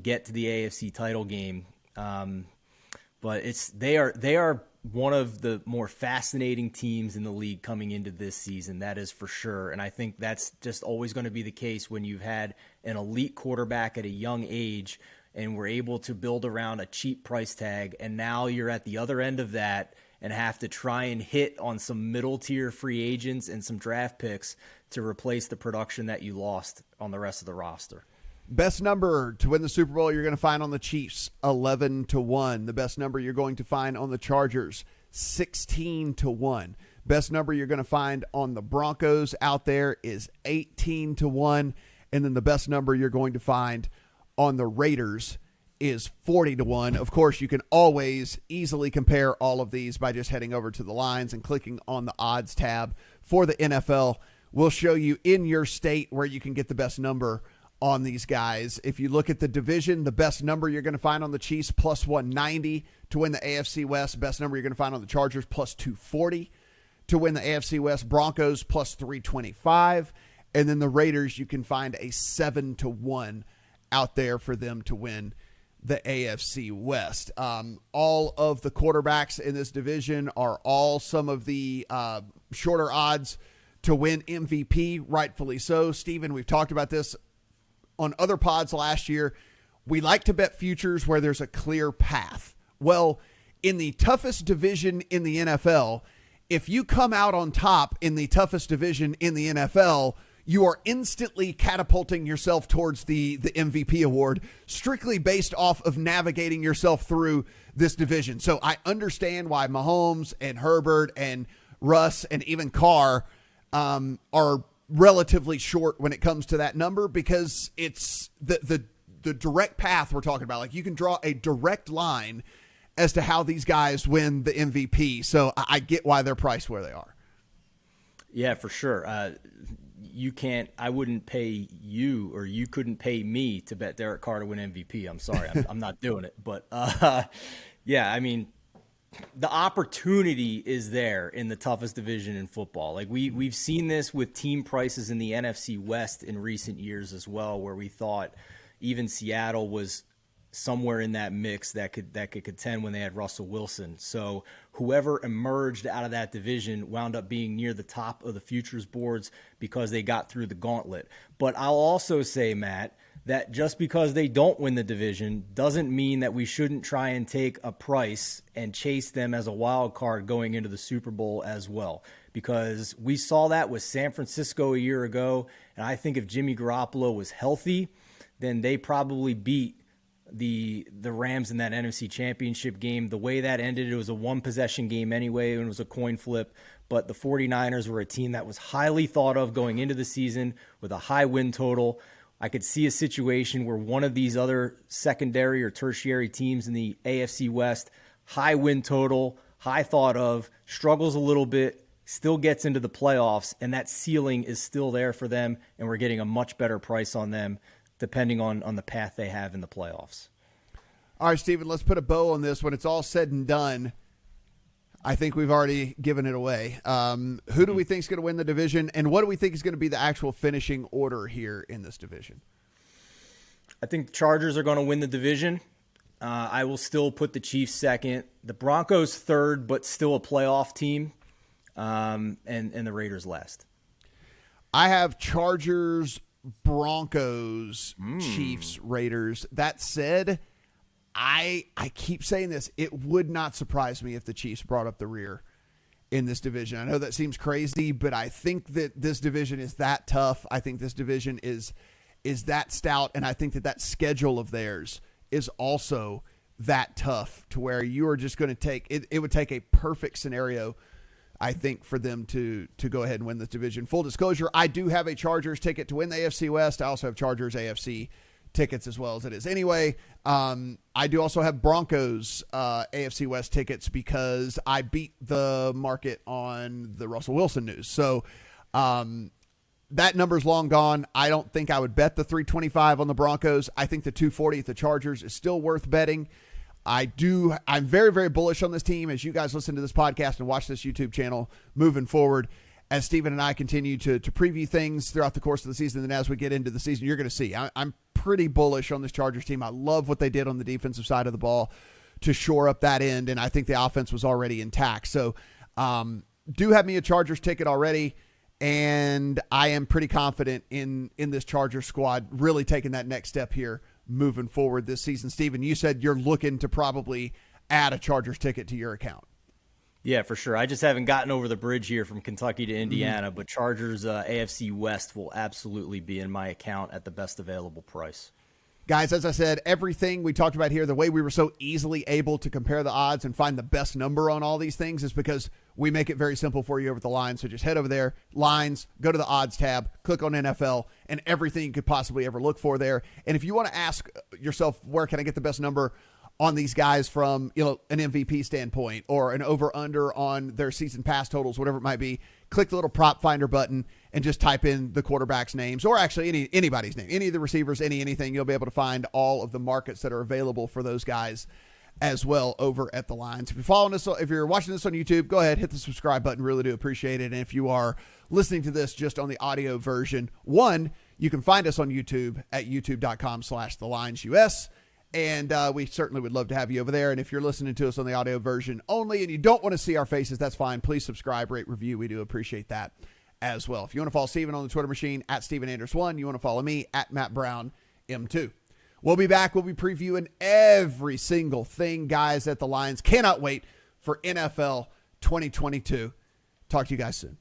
get to the AFC title game. But they are one of the more fascinating teams in the league coming into this season. That is for sure. And I think that's just always going to be the case when you've had an elite quarterback at a young age and we're able to build around a cheap price tag. And now you're at the other end of that and have to try and hit on some middle tier free agents and some draft picks to replace the production that you lost on the rest of the roster. Best number to win the Super Bowl you're going to find on the Chiefs, 11-1. The best number you're going to find on the Chargers, 16-1. Best number you're going to find on the Broncos out there is 18-1. And then the best number you're going to find on the Raiders is 40-1. Of course, you can always easily compare all of these by just heading over to the lines and clicking on the odds tab for the NFL. We'll show you in your state where you can get the best number on these guys. If you look at the division, the best number you're going to find on the Chiefs, plus 190 to win the AFC West. Best number you're going to find on the Chargers, plus 240 to win the AFC West. Broncos, plus 325. And then the Raiders, you can find a 7-1 out there for them to win the AFC West. All of the quarterbacks in this division are all some of the shorter odds to win MVP, rightfully so. Stephen, we've talked about this on other pods last year. We like to bet futures where there's a clear path. Well, in the toughest division in the NFL, if you come out on top in the toughest division in the NFL, you are instantly catapulting yourself towards the MVP award, strictly based off of navigating yourself through this division. So I understand why Mahomes and Herbert and Russ and even Carr are relatively short when it comes to that number, because it's the direct path we're talking about. Like, you can draw a direct line as to how these guys win the MVP. So I get why they're priced where they are. Yeah, for sure. I wouldn't pay you, or you couldn't pay me to bet Derek Carr to win MVP. I'm sorry. I'm not doing it. But yeah, I mean, the opportunity is there in the toughest division in football. Like we've seen this with team prices in the NFC West in recent years as well, where we thought even Seattle was somewhere in that mix that could contend when they had Russell Wilson. So whoever emerged out of that division wound up being near the top of the futures boards because they got through the gauntlet. But I'll also say, Matt, that just because they don't win the division doesn't mean that we shouldn't try and take a price and chase them as a wild card going into the Super Bowl as well. Because we saw that with San Francisco a year ago, and I think if Jimmy Garoppolo was healthy, then they probably beat the Rams in that NFC Championship game. The way that ended, it was a one-possession game anyway, and it was a coin flip. But the 49ers were a team that was highly thought of going into the season with a high win total. I could see a situation where one of these other secondary or tertiary teams in the AFC West, high win total, high thought of, struggles a little bit, still gets into the playoffs, and that ceiling is still there for them, and we're getting a much better price on them depending on the path they have in the playoffs. All right, Stephen, let's put a bow on this. When it's all said and done, I think we've already given it away. Who do we think is going to win the division, and what do we think is going to be the actual finishing order here in this division? I think the Chargers are going to win the division. I will still put the Chiefs second. The Broncos third, but still a playoff team, and the Raiders last. I have Chargers, Broncos, Chiefs, Raiders. That said, I keep saying this. It would not surprise me if the Chiefs brought up the rear in this division. I know that seems crazy, but I think that this division is that tough. I think this division is that stout, and I think that schedule of theirs is also that tough to where you are just going to take it. It would take a perfect scenario, I think, for them to go ahead and win this division. Full disclosure, I do have a Chargers ticket to win the AFC West. I also have Chargers AFC tickets as well as it is. Anyway, I do also have Broncos AFC West tickets because I beat the market on the Russell Wilson news. So that number's long gone. I don't think I would bet the 325 on the Broncos. I think the 240 at the Chargers is still worth betting. I'm very, very bullish on this team as you guys listen to this podcast and watch this YouTube channel moving forward. As Stephen and I continue to preview things throughout the course of the season, and as we get into the season, you're going to see I'm pretty bullish on this Chargers team. I love what they did on the defensive side of the ball to shore up that end, and I think the offense was already intact. So do have me a Chargers ticket already, and I am pretty confident in this Chargers squad really taking that next step here moving forward this season. Stephen, you said you're looking to probably add a Chargers ticket to your account. Yeah, for sure. I just haven't gotten over the bridge here from Kentucky to Indiana, but Chargers AFC West will absolutely be in my account at the best available price. Guys, as I said, everything we talked about here, the way we were so easily able to compare the odds and find the best number on all these things is because we make it very simple for you over at the Line. So just head over there, Lines, go to the odds tab, click on NFL, and everything you could possibly ever look for there. And if you want to ask yourself, where can I get the best number on these guys from, an MVP standpoint or an over-under on their season pass totals, whatever it might be, click the little prop finder button and just type in the quarterback's names or actually anybody's name, any of the receivers, anything. You'll be able to find all of the markets that are available for those guys as well over at the Lines. If you're following us, if you're watching this on YouTube, go ahead, hit the subscribe button. Really do appreciate it. And if you are listening to this just on the audio version, you can find us on YouTube at youtube.com/thelinesus. And we certainly would love to have you over there. And if you're listening to us on the audio version only and you don't want to see our faces, that's fine. Please subscribe, rate, review. We do appreciate that as well. If you want to follow Stephen on the Twitter machine, at Stephen Andress1, you want to follow me, at Matt Brown M2. We'll be back. We'll be previewing every single thing, guys, at the Lions. Cannot wait for NFL 2022. Talk to you guys soon.